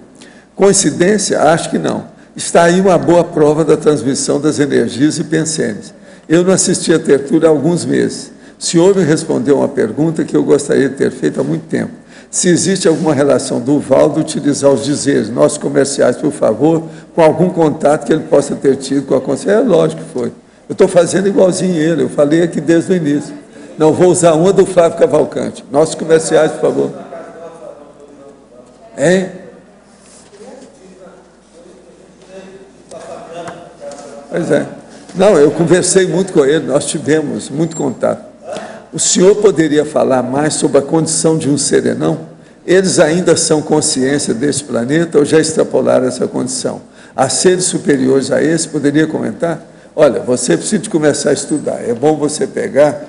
Coincidência? Acho que não. Está aí uma boa prova da transmissão das energias e pensenes. Eu não assisti a tertúlia há alguns meses. O senhor me respondeu uma pergunta que eu gostaria de ter feito há muito tempo. Se existe alguma relação do Valdo utilizar os dizeres nossos comerciais, por favor, com algum contato que ele possa ter tido com a consciência. É lógico que foi. Eu estou fazendo igualzinho ele, eu falei aqui desde o início. Não, vou usar uma do Flávio Cavalcante. Nossos comerciais, por favor. Hein? Pois é. Não, eu conversei muito com ele, nós tivemos muito contato. O senhor poderia falar mais sobre a condição de um serenão? Eles ainda são consciência deste planeta ou já extrapolaram essa condição? Há seres superiores a esse? Poderia comentar? Olha, você precisa começar a estudar. É bom você pegar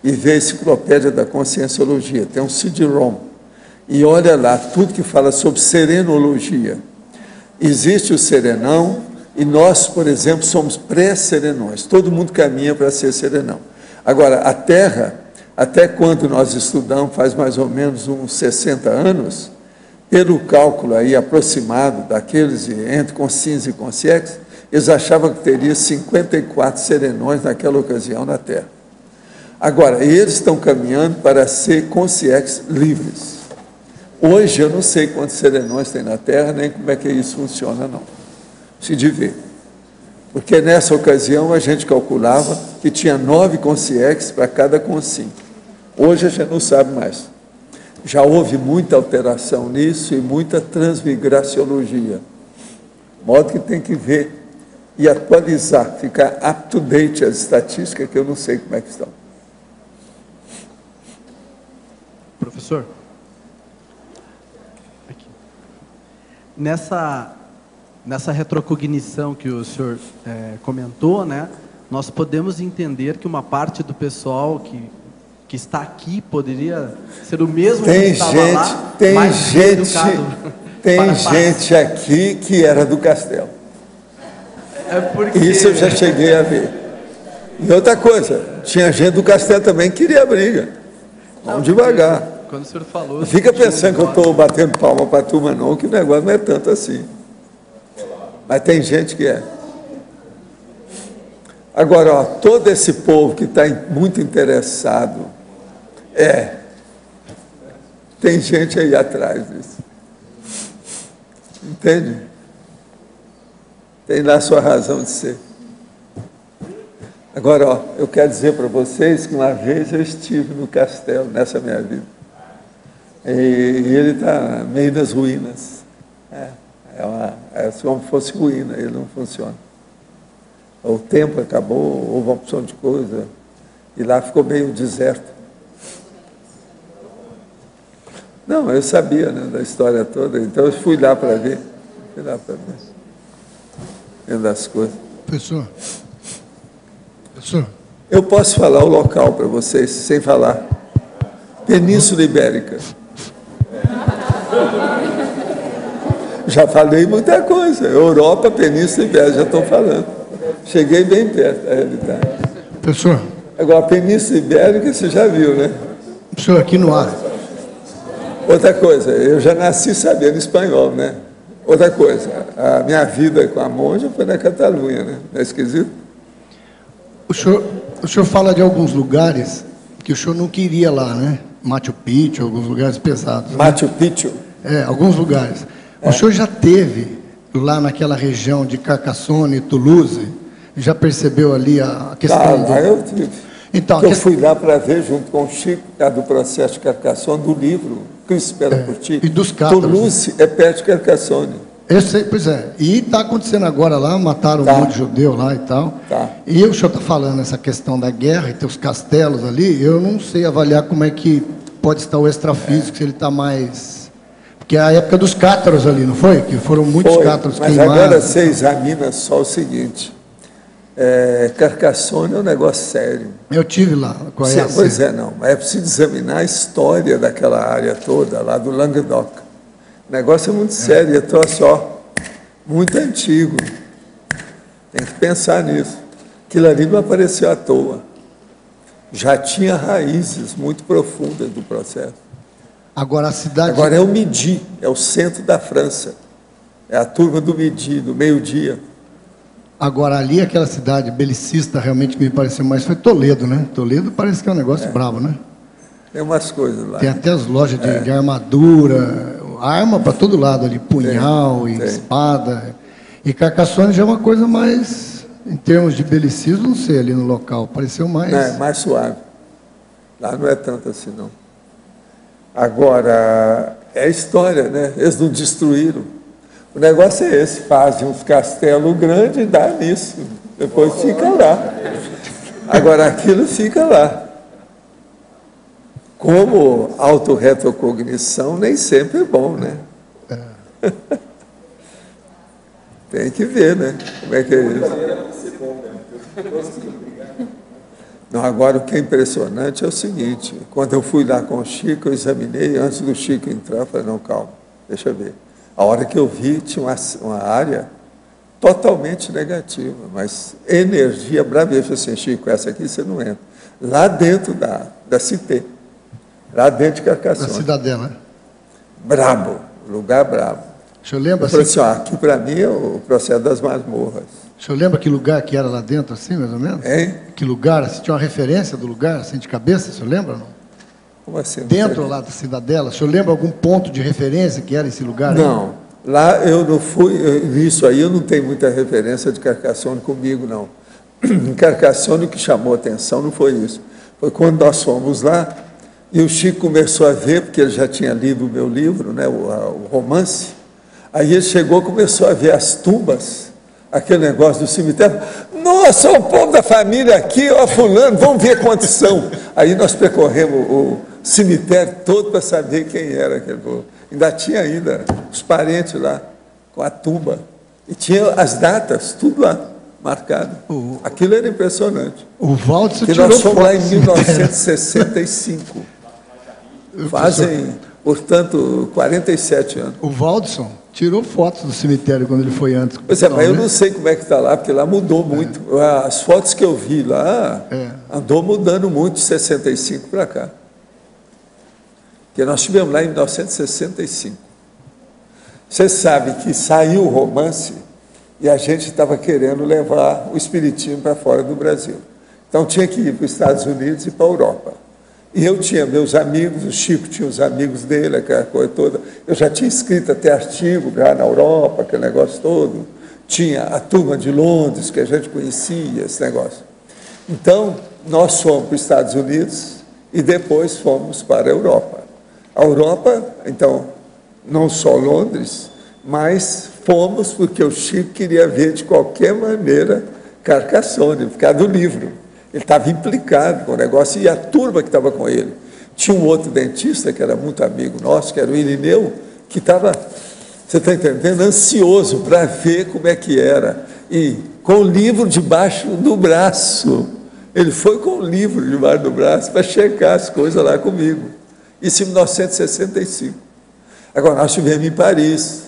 e ver a Enciclopédia da Conscienciologia. Tem um CD-ROM. E olha lá, tudo que fala sobre serenologia. Existe o serenão e nós, por exemplo, somos pré-serenões. Todo mundo caminha para ser serenão. Agora, a Terra, até quando nós estudamos, faz mais ou menos uns 60 anos, pelo cálculo aí aproximado daqueles entre consciência e consciência, eles achavam que teria 54 serenões naquela ocasião na Terra. Agora, eles estão caminhando para ser consciências livres. Hoje, eu não sei quantos serenões tem na Terra, nem como é que isso funciona, não. Se de ver. Porque nessa ocasião a gente calculava que tinha 9 consciências para cada consciência. Hoje a gente não sabe mais. Já houve muita alteração nisso e muita transmigraciologia. De modo que tem que ver e atualizar, ficar up to date as estatísticas, que eu não sei como é que estão. Professor, aqui. Nessa retrocognição que o senhor comentou, né, nós podemos entender que uma parte do pessoal que está aqui poderia ser o mesmo que estava lá, mais educado. Tem gente aqui que era do Castelo. Isso eu já cheguei a ver. E outra coisa, tinha gente do Castelo também que queria briga. Vamos devagar. Quando o senhor falou... Não fica pensando que eu estou batendo palma para a turma, não, que o negócio não é tanto assim. Mas tem gente que é. Agora, ó, todo esse povo que está muito interessado, tem gente aí atrás disso. Entende? Tem lá a sua razão de ser. Agora, ó, eu quero dizer para vocês que uma vez eu estive no Castelo, nessa minha vida. E ele está meio nas ruínas. É como se fosse ruína, ele não funciona. O tempo acabou, houve uma opção de coisa, e lá ficou meio deserto. Não, eu sabia, né, da história toda, então eu fui lá para ver. Fui lá para ver. Vendo as coisas. Professor. Eu posso falar o local para vocês, sem falar. Península Ibérica. Já falei muita coisa. Europa, Península Ibérica, já estou falando. Cheguei bem perto da realidade. Professor. Agora, a Península Ibérica, você já viu, né? Professor, aqui no ar. Outra coisa, eu já nasci sabendo espanhol, né? Outra coisa, a minha vida com a monja foi na Catalunha, né? Não é esquisito? O senhor fala de alguns lugares que o senhor não queria lá, né? Machu Picchu, alguns lugares pesados. Machu Picchu? Alguns lugares. O senhor já teve lá naquela região de Carcassonne e Toulouse? Já percebeu ali a questão lá eu tive. Então, eu fui lá para ver, junto com o Chico, do processo de Carcassonne, do livro Cristo espera por ti. E dos cátaros. Toulouse é perto de Carcassonne. Eu sei, pois é. E está acontecendo agora lá, mataram um monte de judeu lá e tal. E o senhor está falando essa questão da guerra e ter os castelos ali, eu não sei avaliar como é que pode estar o extrafísico, se ele está mais... Porque é a época dos cátaros ali, não foi? Que foram muitos cátaros queimados. Mas agora você examina só o seguinte, Carcassonne é um negócio sério. Eu tive lá. Pois é, não. Mas é preciso examinar a história daquela área toda, lá do Languedoc. O negócio é muito sério, é troço, muito antigo. Tem que pensar nisso. Aquilo ali não apareceu à toa. Já tinha raízes muito profundas do processo. Agora a cidade... Agora é o Midi, é o centro da França. É a turma do Midi, do meio-dia. Agora ali, aquela cidade belicista, realmente que me pareceu mais, foi Toledo, né? Toledo parece que é um negócio brabo, né? Tem umas coisas lá. Tem até as lojas de armadura, arma para todo lado ali, punhal e espada. E Carcassonne já é uma coisa mais, em termos de belicismo, não sei, ali no local, pareceu mais... É, mais suave. Lá não é tanto assim, não. Agora, é história, né? Eles não destruíram. O negócio é esse, fazem uns castelos grandes e dá nisso. Depois fica lá. Agora, aquilo fica lá. Como autorretrocognição nem sempre é bom, né? Tem que ver, né? Como é que é isso? Não, agora o que é impressionante é o seguinte, quando eu fui lá com o Chico, eu examinei, antes do Chico entrar, eu falei, não, calma, deixa eu ver. A hora que eu vi, tinha uma área totalmente negativa, mas energia brava. Eu falei assim, Chico, essa aqui você não entra. Lá dentro da Cité. Lá dentro de Carcassonne. Da cidadela. Brabo, lugar brabo. O senhor lembra? Eu falei assim, aqui para mim é o processo das masmorras. O senhor lembra que lugar que era lá dentro, assim, mais ou menos? Hein? Que lugar? Assim, tinha uma referência do lugar, assim, de cabeça, o senhor lembra ou não? Como assim? Dentro lá da cidadela, o senhor lembra algum ponto de referência que era esse lugar? Não. Lá eu não fui, nisso aí eu não tenho muita referência de Carcassonne comigo, não. Em Carcassonne o que chamou a atenção não foi isso. Foi quando nós fomos lá, e o Chico começou a ver, porque ele já tinha lido o meu livro, né, o romance, aí ele chegou e começou a ver as tumbas, aquele negócio do cemitério. Nossa, o povo da família aqui, ó, fulano, vamos ver quantos são. Aí nós percorremos o cemitério todo para saber quem era aquele povo. Ainda tinha os parentes lá, com a tumba. E tinha as datas, tudo lá, marcado. Aquilo era impressionante. O Valdson tirou foto. Nós fomos lá em 1965. Fazem, portanto, 47 anos. O Valdson tirou fotos do cemitério quando ele foi antes. Pois é, mas eu não sei como é que está lá, porque lá mudou muito. As fotos que eu vi lá, andou mudando muito de 65 para cá. Porque nós estivemos lá em 1965. Você sabe que saiu o romance e a gente estava querendo levar o espiritismo para fora do Brasil. Então tinha que ir para os Estados Unidos e para a Europa. E eu tinha meus amigos, o Chico tinha os amigos dele, aquela coisa toda. Eu já tinha escrito até artigo já na Europa, aquele negócio todo. Tinha a turma de Londres, que a gente conhecia, esse negócio. Então, nós fomos para os Estados Unidos e depois fomos para a Europa. A Europa, então, não só Londres, mas fomos porque o Chico queria ver de qualquer maneira Carcassonne, por causa do livro. Ele estava implicado com o negócio, e a turma que estava com ele. Tinha um outro dentista, que era muito amigo nosso, que era o Irineu, que estava, você está entendendo, ansioso para ver como é que era. E com o livro debaixo do braço. Ele foi com o livro debaixo do braço para checar as coisas lá comigo. Isso em 1965. Agora, nós estivemos em Paris,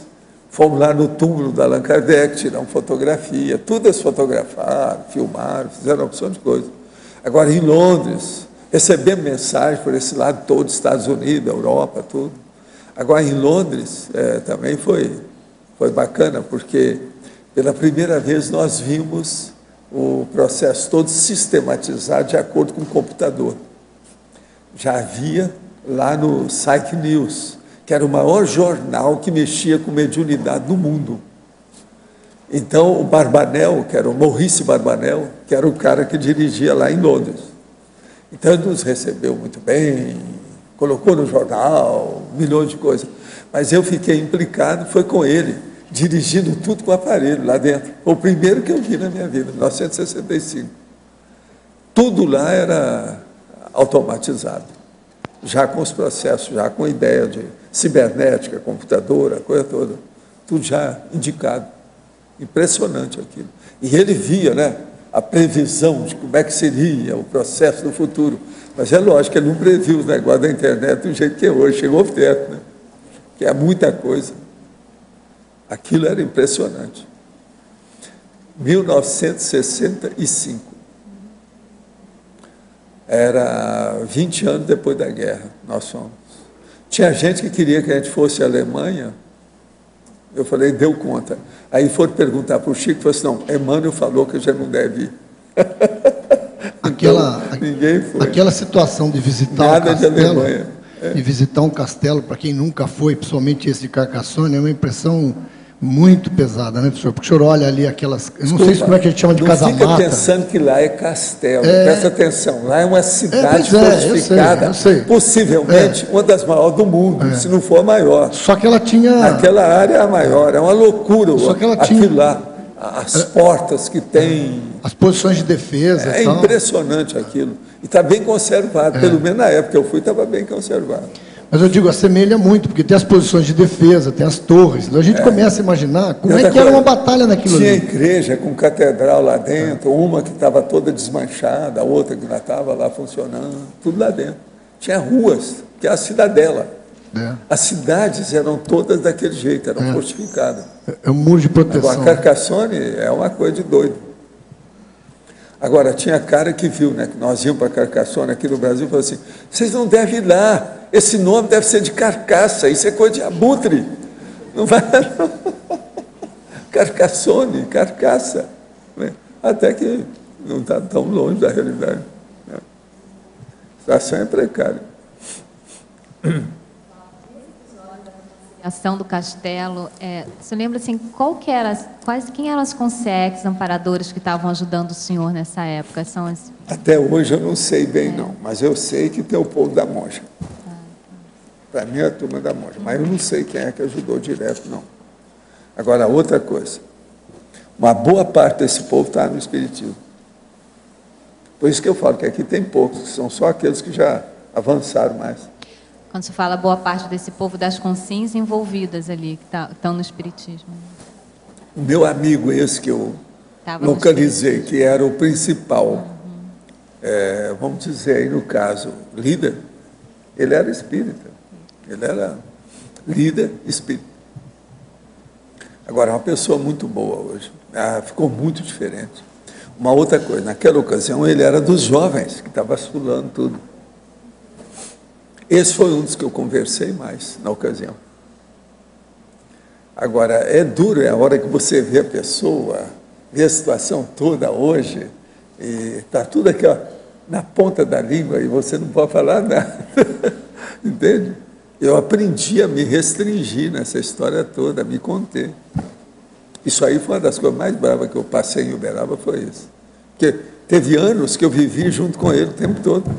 fomos lá no túmulo da Allan Kardec, tiramos fotografia, tudo eles fotografaram, filmaram, fizeram uma opção de coisa. Agora, em Londres, recebemos mensagem por esse lado todo, Estados Unidos, Europa, tudo. Agora, em Londres, também foi bacana, porque pela primeira vez nós vimos o processo todo sistematizado de acordo com o computador. Já havia lá no Psych News, que era o maior jornal que mexia com mediunidade no mundo. Então, o Barbanel, que era o Maurice Barbanel, que era o cara que dirigia lá em Londres. Então, ele nos recebeu muito bem, colocou no jornal, milhões de coisas. Mas eu fiquei implicado, foi com ele, dirigindo tudo com o aparelho lá dentro. Foi o primeiro que eu vi na minha vida, em 1965. Tudo lá era automatizado, já com os processos, já com a ideia de cibernética, computadora, coisa toda, tudo já indicado. Impressionante aquilo. E ele via, né, a previsão de como é que seria o processo do futuro. Mas é lógico que ele não previu o negócio da internet do jeito que é hoje, chegou perto, né? Que é muita coisa. Aquilo era impressionante. 1965. Era 20 anos depois da guerra, nós fomos. Tinha gente que queria que a gente fosse à Alemanha. Eu falei, deu conta. Aí foram perguntar para o Chico, falou assim, não, Emmanuel falou que já não deve ir. Ninguém foi. Aquela situação de visitar o castelo, de visitar um castelo, para quem nunca foi, principalmente esse de Carcassonne, é uma impressão muito pesada, né, professor? Porque o senhor olha ali aquelas... Eu não sei como é que a gente chama de casa-mata. Não fica pensando que lá é castelo. Presta atenção, lá é uma cidade fortificada, eu sei. Possivelmente uma das maiores do mundo, se não for a maior. Só que ela tinha... Aquela área é a maior, é uma loucura. Só que ela tinha... Aquilo lá, as portas que tem... As posições de defesa. É impressionante aquilo. E está bem conservado, pelo menos na época que eu fui, estava bem conservado. Mas eu digo, assemelha muito, porque tem as posições de defesa, tem as torres. Então a gente começa a imaginar como é que era uma batalha naquilo ali. Tinha igreja com catedral lá dentro, uma que estava toda desmanchada, a outra que ainda estava lá funcionando, tudo lá dentro. Tinha ruas, que é a cidadela. As cidades eram todas daquele jeito, eram fortificadas. É um muro de proteção. Agora, Carcassonne é uma coisa de doido. Agora, tinha cara que viu, né, que nós íamos para Carcassonne aqui no Brasil e falou assim, vocês não devem ir lá, esse nome deve ser de carcaça, isso é coisa de abutre. Não vai não. Carcassonne, carcaça. Até que não está tão longe da realidade. A situação é precária. A ação do castelo, você lembra assim, quem eram as consegues, amparadores que estavam ajudando o senhor nessa época? Até hoje eu não sei bem não, mas eu sei que tem o povo da Monja. Para mim é a turma da Monja, mas eu não sei quem é que ajudou direto não. Agora, outra coisa, uma boa parte desse povo está no Espiritismo. Por isso que eu falo que aqui tem poucos, que são só aqueles que já avançaram mais. Quando se fala boa parte desse povo das consciências envolvidas ali, que estão no Espiritismo. O meu amigo esse que eu localizei, que era o principal, vamos dizer aí no caso, líder, ele era espírita. Ele era líder espírita. Agora, é uma pessoa muito boa hoje. Ficou muito diferente. Uma outra coisa, naquela ocasião ele era dos jovens, que estava vasculhando tudo. Esse foi um dos que eu conversei mais na ocasião. Agora, é duro, é a hora que você vê a pessoa, vê a situação toda hoje, e está tudo aqui, ó, na ponta da língua, e você não pode falar nada. Entende? Eu aprendi a me restringir nessa história toda, a me conter. Isso aí foi uma das coisas mais bravas que eu passei em Uberaba, foi isso. Porque teve anos que eu vivi junto com ele o tempo todo.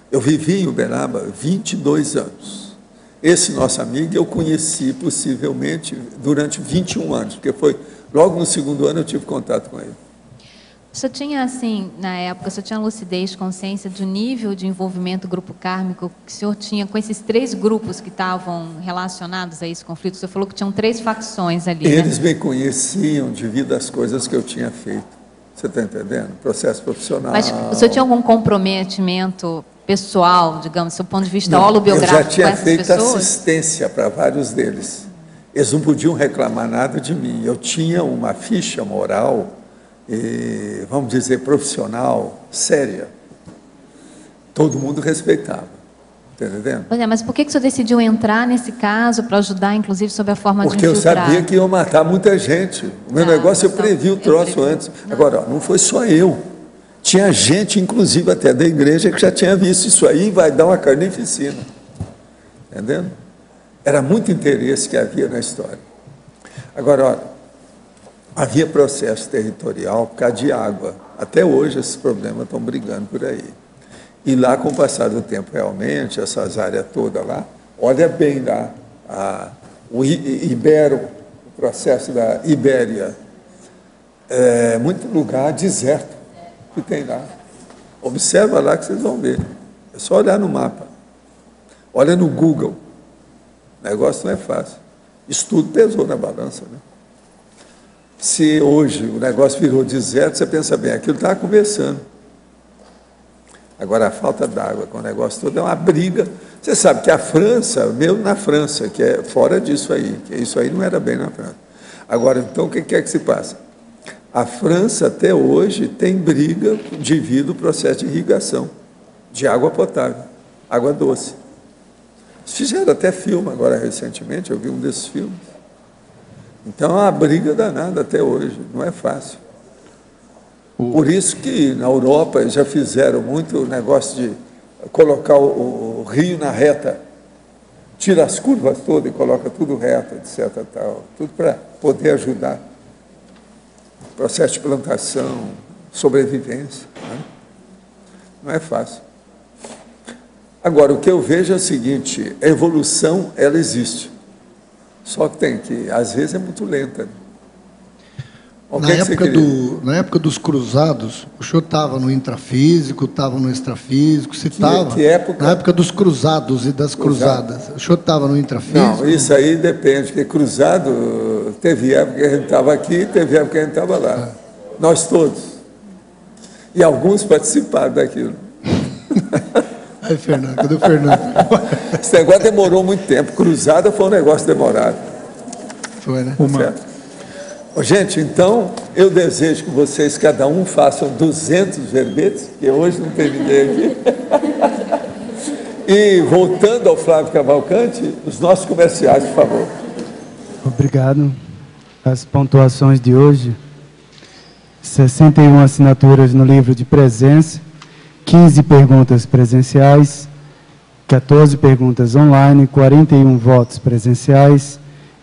Eu vivi em Uberaba 22 anos. Esse nosso amigo eu conheci possivelmente durante 21 anos, porque foi logo no segundo ano eu tive contato com ele. O senhor tinha, assim, na época, o senhor tinha lucidez, consciência do nível de envolvimento do grupo kármico que o senhor tinha com esses 3 grupos que estavam relacionados a esse conflito? O senhor falou que tinham 3 facções ali, Eles me conheciam devido às coisas que eu tinha feito. Você está entendendo? Processo profissional. Mas o senhor tinha algum comprometimento pessoal, digamos, do seu ponto de vista holobiográfico? Eu já tinha feito pessoas? assistência para vários deles. Eles não podiam reclamar nada de mim. Eu tinha uma ficha moral, e, vamos dizer, profissional, séria. Todo mundo respeitava. Está entendendo? Pois é, mas por que o senhor decidiu entrar nesse caso para ajudar, inclusive, sob a forma Porque de infiltrar? eu sabia que iam matar muita gente. O meu negócio, eu previ o troço antes. Agora, não foi só eu. Tinha gente, inclusive até da igreja, que já tinha visto isso aí e vai dar uma carnificina. Entendendo? Era muito interesse que havia na história. Agora, olha, havia processo territorial por causa de água. Até hoje esses problemas estão brigando por aí. E lá, com o passar do tempo, realmente, essas áreas todas lá, olha bem lá, o processo da Ibéria, muito lugar deserto que tem lá. Observa lá que vocês vão ver. É só olhar no mapa. Olha no Google. O negócio não é fácil. Isso tudo pesou na balança, né? Se hoje o negócio virou deserto, você pensa bem, aquilo está começando. Agora, a falta d'água com o negócio todo é uma briga. Você sabe que a França, mesmo na França, que é fora disso aí, que isso aí não era bem na França. Agora, então, o que é que se passa? A França, até hoje, tem briga devido ao processo de irrigação de água potável, água doce. Fizeram até filme agora recentemente, eu vi um desses filmes. Então, é uma briga danada até hoje, não é fácil. Por isso que na Europa já fizeram muito negócio de colocar o rio na reta, tira as curvas todas e coloca tudo reto, etc. Tal, tudo para poder ajudar. Processo de plantação, sobrevivência. Né? Não é fácil. Agora, o que eu vejo é o seguinte, a evolução, ela existe. Só que tem que, às vezes, é muito lenta. Né? Na época dos cruzados, o senhor estava no intrafísico, estava no extrafísico, você estava? Que época? Na época dos cruzados e das cruzadas. O senhor estava no intrafísico? Não, isso aí depende, porque cruzado, teve época que a gente estava aqui, teve época que a gente estava lá. Nós todos. E alguns participaram daquilo. Aí, Fernando, cadê o Fernando? Esse negócio demorou muito tempo. Cruzada foi um negócio demorado. Foi, né? Certo? Gente, então, eu desejo que vocês, cada um, façam 200 verbetes, que hoje não tem ninguém aqui. E, voltando ao Flávio Cavalcante, os nossos comerciais, por favor. Obrigado. As pontuações de hoje: 61 assinaturas no livro de presença, 15 perguntas presenciais, 14 perguntas online, 41 votos presenciais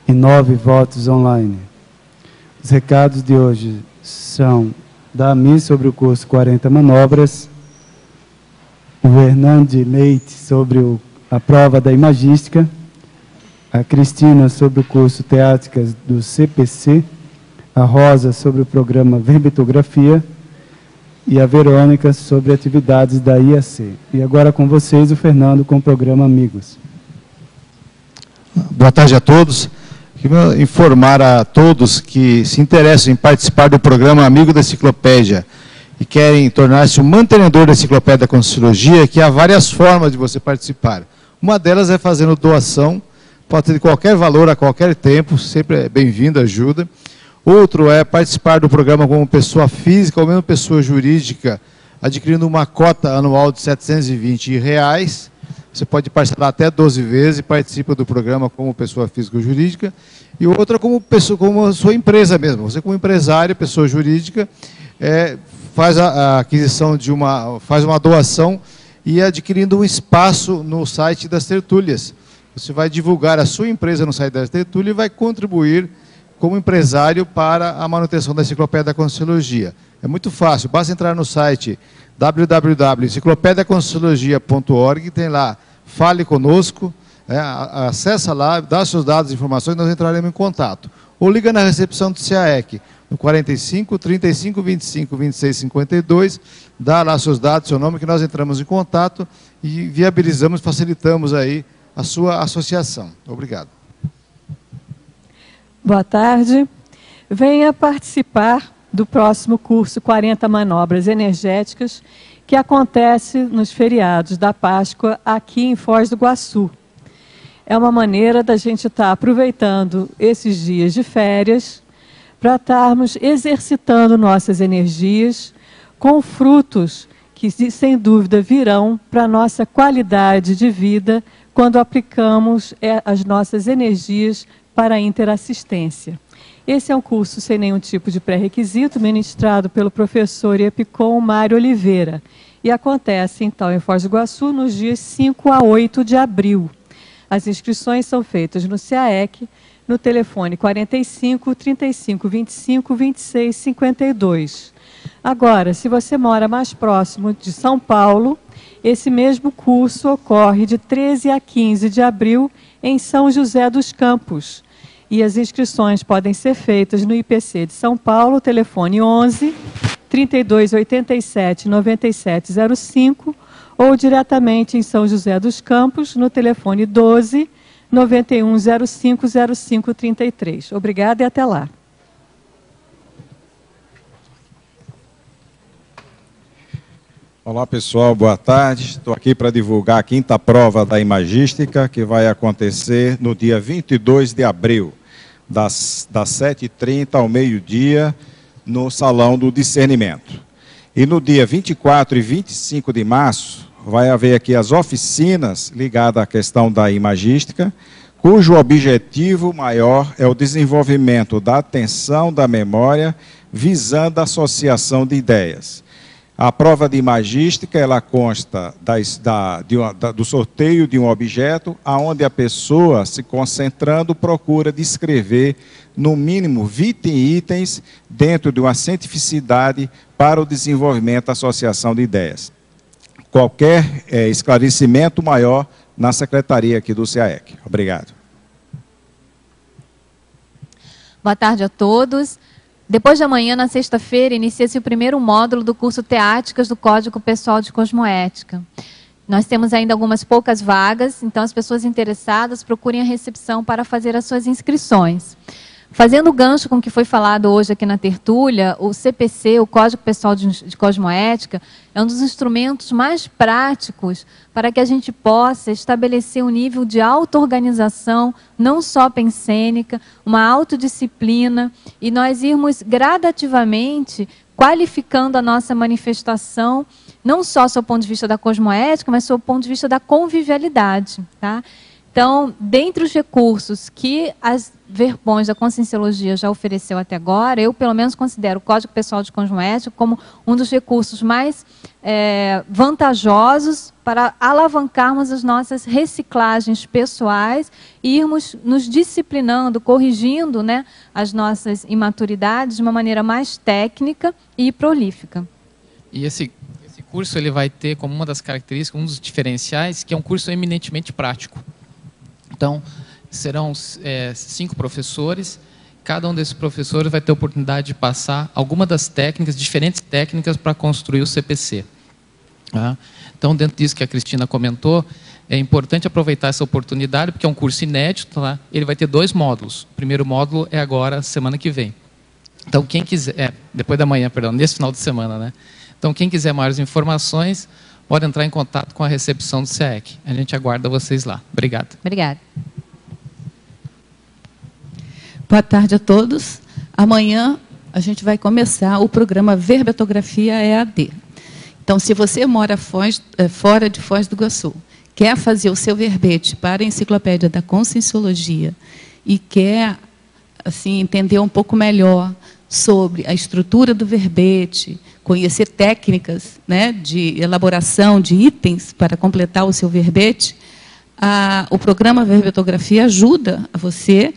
e 9 votos online. Os recados de hoje são da AMI sobre o curso 40 manobras, o Hernando Leite sobre a prova da imagística, a Cristina sobre o curso Teáticas do CPC, a Rosa sobre o programa Verbitografia e a Verônica sobre atividades da IAC. E agora com vocês o Fernando com o programa Amigos. Boa tarde a todos. Queria informar a todos que se interessam em participar do programa Amigo da Enciclopédia e querem tornar-se um mantenedor da Enciclopédia da Conscienciologia, que há várias formas de você participar. Uma delas é fazendo doação, pode ter de qualquer valor, a qualquer tempo, sempre é bem-vindo, ajuda. Outro é participar do programa como pessoa física ou mesmo pessoa jurídica, adquirindo uma cota anual de R$ 720. Você pode parcelar até 12 vezes e participa do programa como pessoa física ou jurídica. E outra como a sua empresa mesmo. Você como empresário, pessoa jurídica, faz a aquisição faz uma doação e adquirindo um espaço no site das tertúlias. Você vai divulgar a sua empresa no site das tertúlias e vai contribuir como empresário para a manutenção da Enciclopédia da Conscienciologia. É muito fácil, basta entrar no site www.enciclopediaconscienciologia.org, tem lá, fale conosco, acessa lá, dá seus dados e informações, nós entraremos em contato. Ou liga na recepção do CAEC, no 45 35 25 26 52, dá lá seus dados, seu nome, que nós entramos em contato e viabilizamos, facilitamos aí a sua associação. Obrigado. Boa tarde. Venha participar do próximo curso 40 Manobras Energéticas, que acontece nos feriados da Páscoa aqui em Foz do Iguaçu. É uma maneira da gente estar aproveitando esses dias de férias para estarmos exercitando nossas energias com frutos que, sem dúvida, virão para a nossa qualidade de vida quando aplicamos as nossas energias para a interassistência. Esse é um curso sem nenhum tipo de pré-requisito, ministrado pelo professor Epicom Mário Oliveira. E acontece, então, em Foz do Iguaçu, nos dias 5 a 8 de abril. As inscrições são feitas no CAEC, no telefone 45 35 25 26 52. Agora, se você mora mais próximo de São Paulo Esse mesmo curso ocorre de 13 a 15 de abril em São José dos Campos. E as inscrições podem ser feitas no IPC de São Paulo, telefone 11 3287 9705, ou diretamente em São José dos Campos, no telefone 12 9105 0533. Obrigada e até lá. Olá pessoal, boa tarde. Estou aqui para divulgar a 5ª prova da Imagística, que vai acontecer no dia 22 de abril, das 7h30 ao meio-dia, no Salão do Discernimento. E no dia 24 e 25 de março, vai haver aqui as oficinas ligadas à questão da Imagística, cujo objetivo maior é o desenvolvimento da atenção, da memória, visando a associação de ideias. A prova de Imagística, ela consta do sorteio de um objeto, onde a pessoa, se concentrando, procura descrever, no mínimo, 20 itens dentro de uma cientificidade para o desenvolvimento da associação de ideias. Qualquer esclarecimento maior na secretaria aqui do CAEC. Obrigado. Boa tarde a todos. Depois de amanhã, na sexta-feira, inicia-se o primeiro módulo do curso Teáticas do Código Pessoal de Cosmoética. Nós temos ainda algumas poucas vagas, então as pessoas interessadas procurem a recepção para fazer as suas inscrições. Fazendo o gancho com o que foi falado hoje aqui na tertúlia, o CPC, o Código Pessoal de Cosmoética, é um dos instrumentos mais práticos para que a gente possa estabelecer um nível de auto-organização, não só pensênica, uma autodisciplina, e nós irmos gradativamente qualificando a nossa manifestação, não só sob o ponto de vista da cosmoética, mas sob o ponto de vista da convivialidade, tá? Então, dentre os recursos que as Verpões da Conscienciologia já ofereceu até agora, eu, pelo menos, considero o Código Pessoal de Cosmoética como um dos recursos mais vantajosos para alavancarmos as nossas reciclagens pessoais e irmos nos disciplinando, corrigindo, né, as nossas imaturidades de uma maneira mais técnica e prolífica. E esse curso ele vai ter como uma das características, um dos diferenciais, que é um curso eminentemente prático. Então, serão 5 professores, cada um desses professores vai ter a oportunidade de passar alguma das técnicas, diferentes técnicas para construir o CPC. Tá? Então, dentro disso que a Cristina comentou, é importante aproveitar essa oportunidade, porque é um curso inédito, tá? Ele vai ter 2 módulos. O primeiro módulo é agora, semana que vem. Então, quem quiser, depois da manhã, perdão, nesse final de semana, né? Então, quem quiser maiores informações, pode entrar em contato com a recepção do CAEC. A gente aguarda vocês lá. Obrigado. Obrigada. Boa tarde a todos. Amanhã a gente vai começar o programa Verbetografia EAD. Então, se você mora fora de Foz do Iguaçu, quer fazer o seu verbete para a Enciclopédia da Conscienciologia e quer assim, entender um pouco melhor sobre a estrutura do verbete, conhecer técnicas, né, de elaboração de itens para completar o seu verbete, o programa Verbetografia ajuda você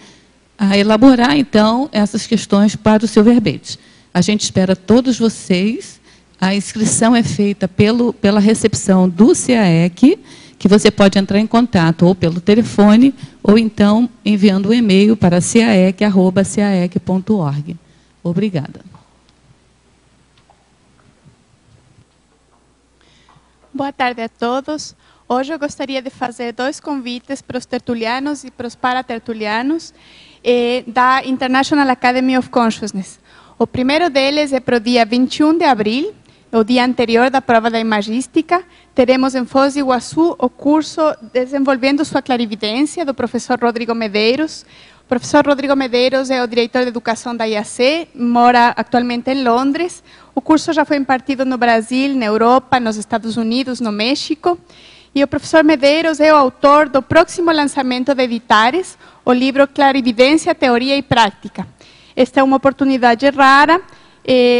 a elaborar, então, essas questões para o seu verbete. A gente espera todos vocês. A inscrição é feita pela recepção do CAEC, que você pode entrar em contato ou pelo telefone, ou então enviando um e-mail para caec@caec.org. Obrigada. Boa tarde a todos. Hoje eu gostaria de fazer 2 convites para os tertulianos e para os paratertulianos da International Academy of Consciousness. O primeiro deles é para o dia 21 de abril, o dia anterior da prova da Imagística. Teremos em Foz do Iguaçu o curso Desenvolvendo Sua Clarividência, do professor Rodrigo Medeiros. O professor Rodrigo Medeiros é o diretor de educação da IAC, mora atualmente em Londres. O curso já foi impartido no Brasil, na Europa, nos Estados Unidos, no México. E o professor Medeiros é o autor do próximo lançamento de Editares, o livro Clarividência, Teoria e Prática. Esta é uma oportunidade rara,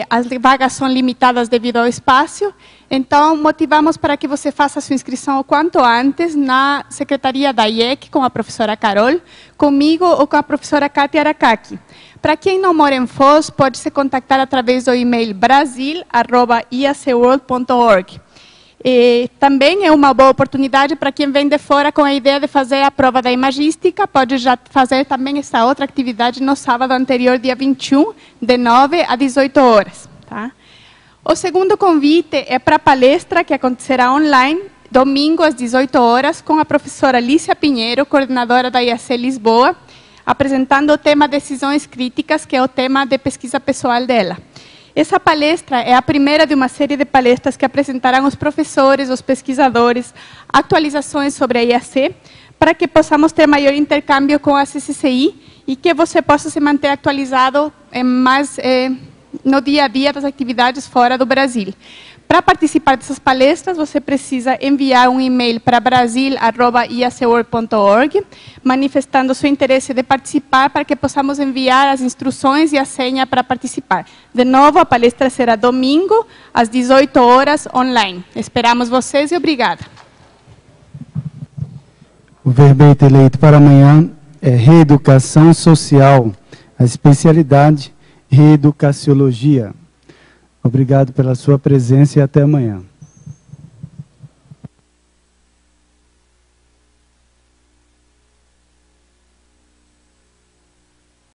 as vagas são limitadas devido ao espaço, então motivamos para que você faça a sua inscrição o quanto antes na secretaria da IEC, com a professora Carol, comigo ou com a professora Kátia Aracaki. Para quem não mora em Foz, pode se contactar através do e-mail brasil@iacworld.org. Também é uma boa oportunidade para quem vem de fora com a ideia de fazer a prova da imagística, pode já fazer também essa outra atividade no sábado anterior, dia 21, de 9 a 18 horas. Tá? O segundo convite é para a palestra que acontecerá online, domingo às 18 horas, com a professora Lícia Pinheiro, coordenadora da IAC Lisboa, apresentando o tema Decisões Críticas, que é o tema de pesquisa pessoal dela. Essa palestra é a primeira de uma série de palestras que apresentarão os professores, os pesquisadores, atualizações sobre a IAC, para que possamos ter maior intercâmbio com a CCCI e que você possa se manter atualizado no dia a dia das atividades fora do Brasil. Para participar dessas palestras, você precisa enviar um e-mail para brasil@iacworld.org, manifestando seu interesse de participar, para que possamos enviar as instruções e a senha para participar. De novo, a palestra será domingo, às 18 horas, online. Esperamos vocês e obrigada. O verbete eleito para amanhã é Reeducação Social, a especialidade Reeducaciologia. Obrigado pela sua presença e até amanhã.